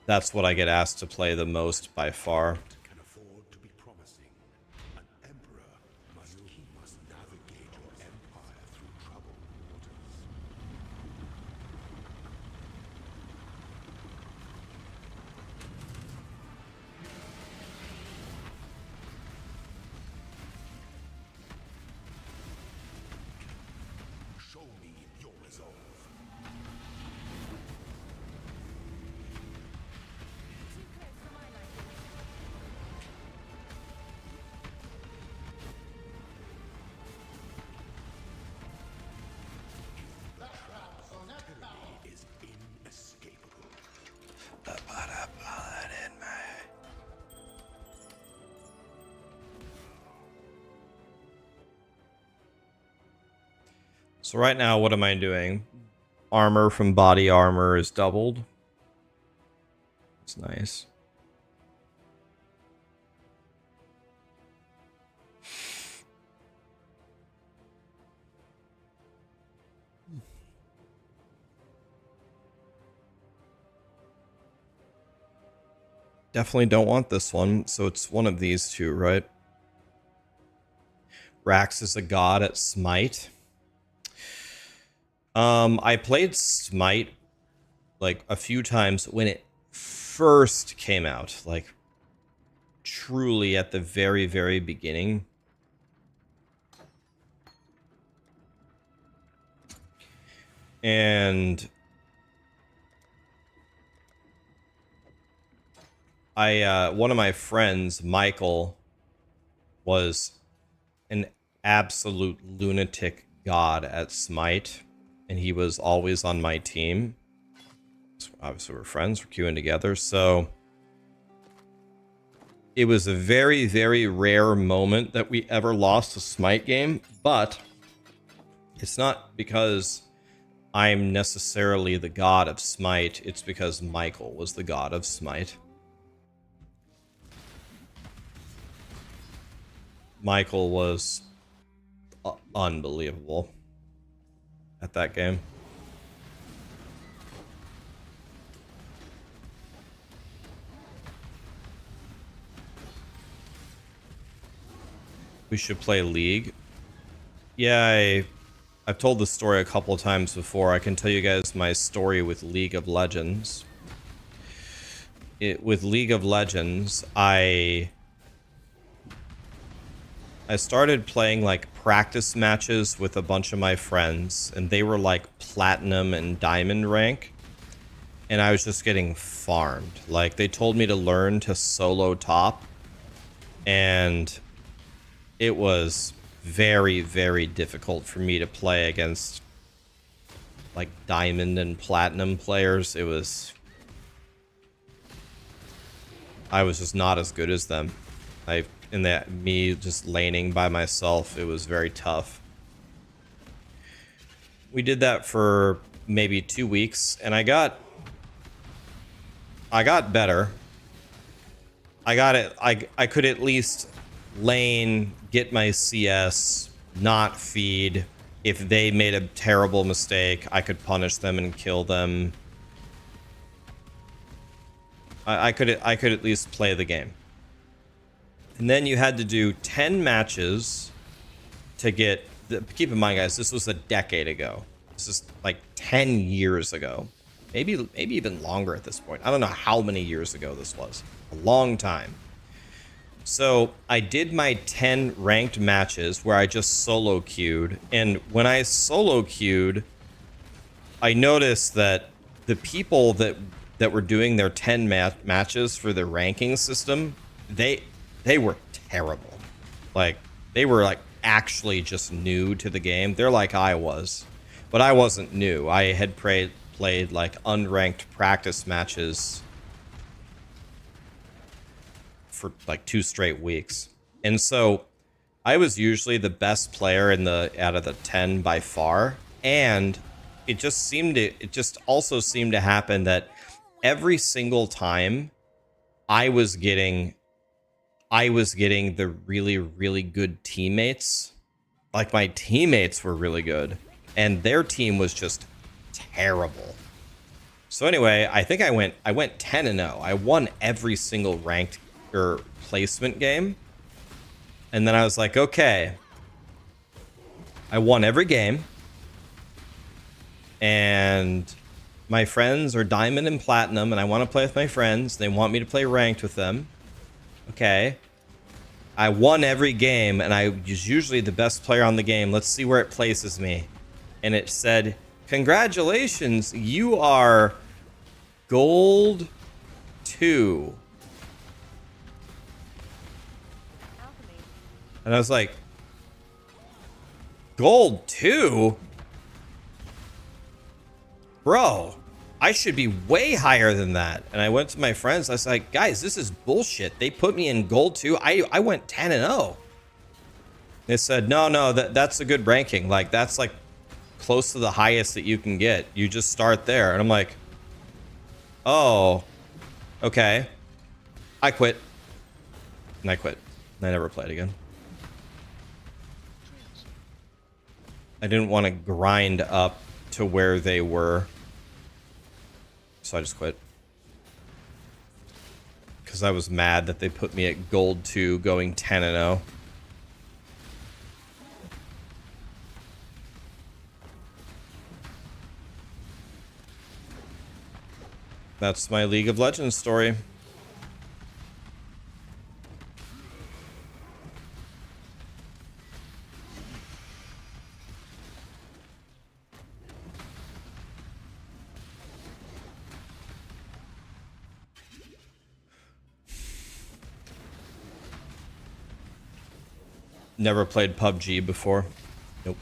That's what I get asked to play the most by far. Can afford to be promising. An emperor must navigate your empire through troubled waters. Show me your resolve. Is inescapable. So right now, what am I doing? Armor from body armor is doubled. It's nice. Definitely don't want this one, so it's one of these two, right? Rax is a god at Smite. I played Smite like a few times when it first came out, like truly at the very, very beginning. And one of my friends, Michael, was an absolute lunatic god at Smite, and he was always on my team. Obviously, we're friends. We're queuing together. So it was a very, very rare moment that we ever lost a Smite game. But it's not because I'm necessarily the god of Smite. It's because Michael was the god of Smite. Michael was unbelievable at that game. We should play League. Yeah, I've told this story a couple of times before. I can tell you guys my story with League of Legends. With League of Legends, I started playing like practice matches with a bunch of my friends, and they were like platinum and diamond rank, and I was just getting farmed. Like, they told me to learn to solo top, and it was very, very difficult for me to play against like diamond and platinum players. I was just not as good as them. Me just laning by myself, it was very tough. We did that for maybe 2 weeks, and I got better. I could at least lane, get my CS, not feed. If they made a terrible mistake, I could punish them and kill them. I could at least play the game. And then you had to do 10 matches to get... Keep in mind, guys, this was a decade ago. This is like 10 years ago. Maybe even longer at this point. I don't know how many years ago this was. A long time. So I did my 10 ranked matches where I just solo queued. And when I solo queued, I noticed that the people that were doing their 10 matches for the ranking system, they were terrible. Like, they were like actually just new to the game. They're like I was, but I wasn't new. I had played like unranked practice matches for like 2 straight weeks. And so I was usually the best player out of the 10 by far. And it just also seemed to happen that every single time I was getting the really, really good teammates. Like, my teammates were really good, and their team was just terrible. So anyway, I think I went 10-0. I won every single ranked or placement game. And then I was like, okay, I won every game. And my friends are diamond and platinum, and I want to play with my friends. They want me to play ranked with them. Okay. I won every game, and I was usually the best player on the game. Let's see where it places me. And it said, congratulations, you are gold 2. And I was like, gold 2? Bro, I should be way higher than that. And I went to my friends. I was like, guys, this is bullshit. They put me in gold 2. I went 10-0. They said, no, that's a good ranking. Like, that's like close to the highest that you can get. You just start there. And I'm like, oh, okay. I quit. And I quit. And I never played again. I didn't want to grind up to where they were. So I just quit. Because I was mad that they put me at gold 2 going 10-0. That's my League of Legends story. Never played PUBG before. Nope.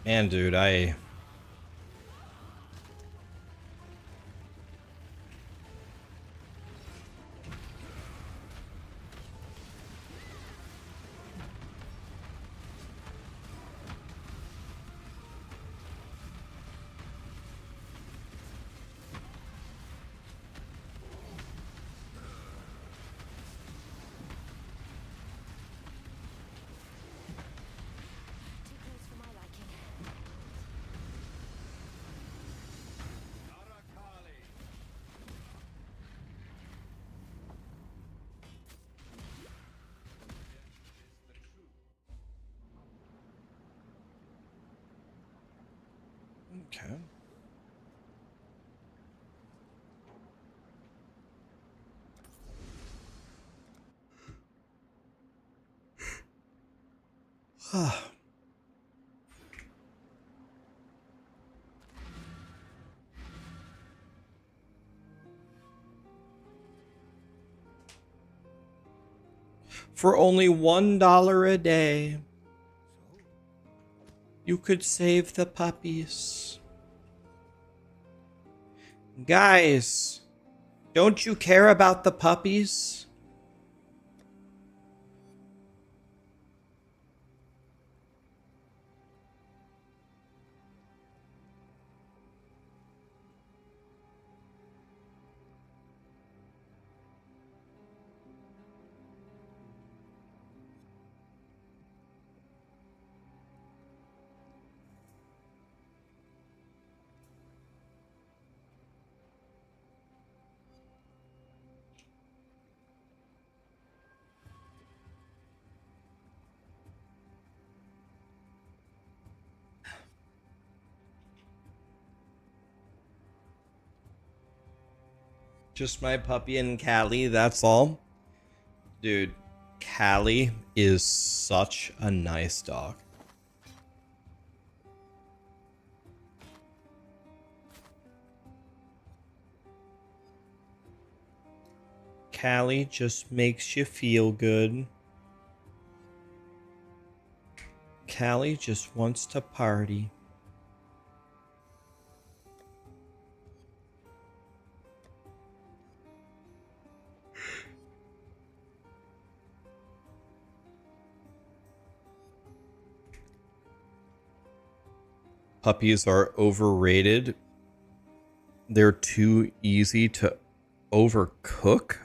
And dude, I Too close for my liking. okay. For only $1 a day, you could save the puppies. Guys, don't you care about the puppies? Just my puppy and Callie, that's all. Dude, Callie is such a nice dog. Callie just makes you feel good. Callie just wants to party. Puppies are overrated. They're too easy to overcook.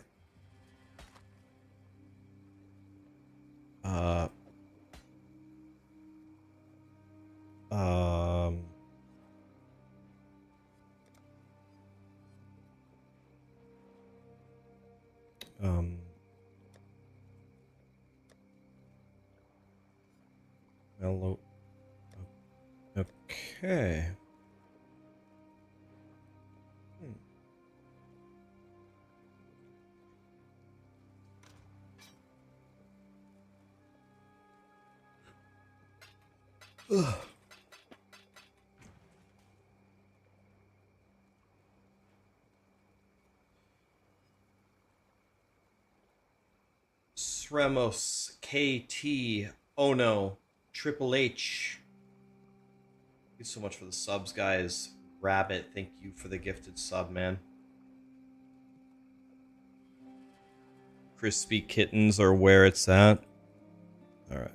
Um, um, Hello. Okay. Ugh. Sremos, KT, Ono, Triple H. Thank you so much for the subs, guys. Rabbit, thank you for the gifted sub, man. Crispy kittens are where it's at. Alright.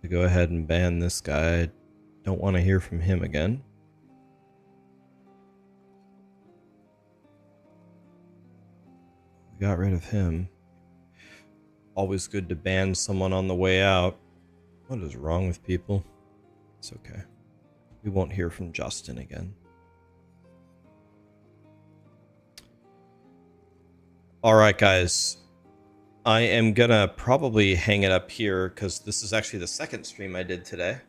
To go ahead and ban this guy. Don't want to hear from him again. We got rid of him. Always good to ban someone on the way out. What is wrong with people? It's okay. We won't hear from Justin again. Alright, guys. I am gonna probably hang it up here because this is actually the second stream I did today.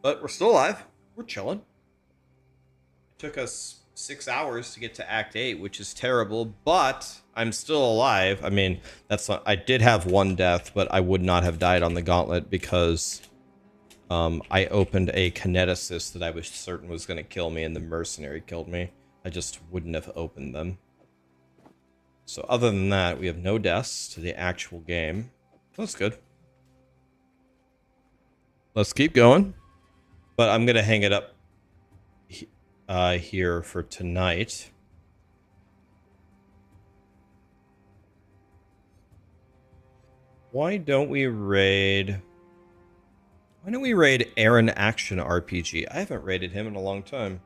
But we're still alive. We're chilling. It took us 6 hours to get to Act 8, which is terrible, but I'm still alive. I mean, that's not, I did have one death, but I would not have died on the Gauntlet because I opened a kineticist that I was certain was going to kill me, and the Mercenary killed me. I just wouldn't have opened them. So other than that, we have no deaths to the actual game. That's good. Let's keep going. But I'm going to hang it up here for tonight. Why don't we raid Aaron Action RPG? I haven't raided him in a long time.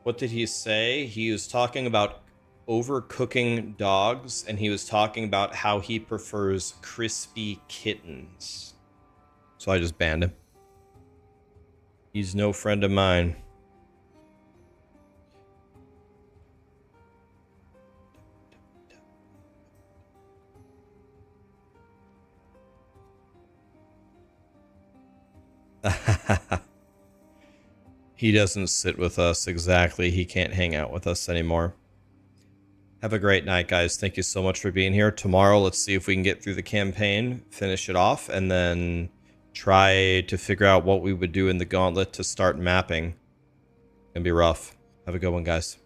What did he say? He was talking about overcooking dogs, and he was talking about how he prefers crispy kittens. So I just banned him. He's no friend of mine. He doesn't sit with us, exactly. He can't hang out with us anymore. Have a great night, guys. Thank you so much for being here. Tomorrow, let's see if we can get through the campaign, finish it off, and then try to figure out what we would do in the Gauntlet to start mapping. It's gonna be rough. Have a good one, guys.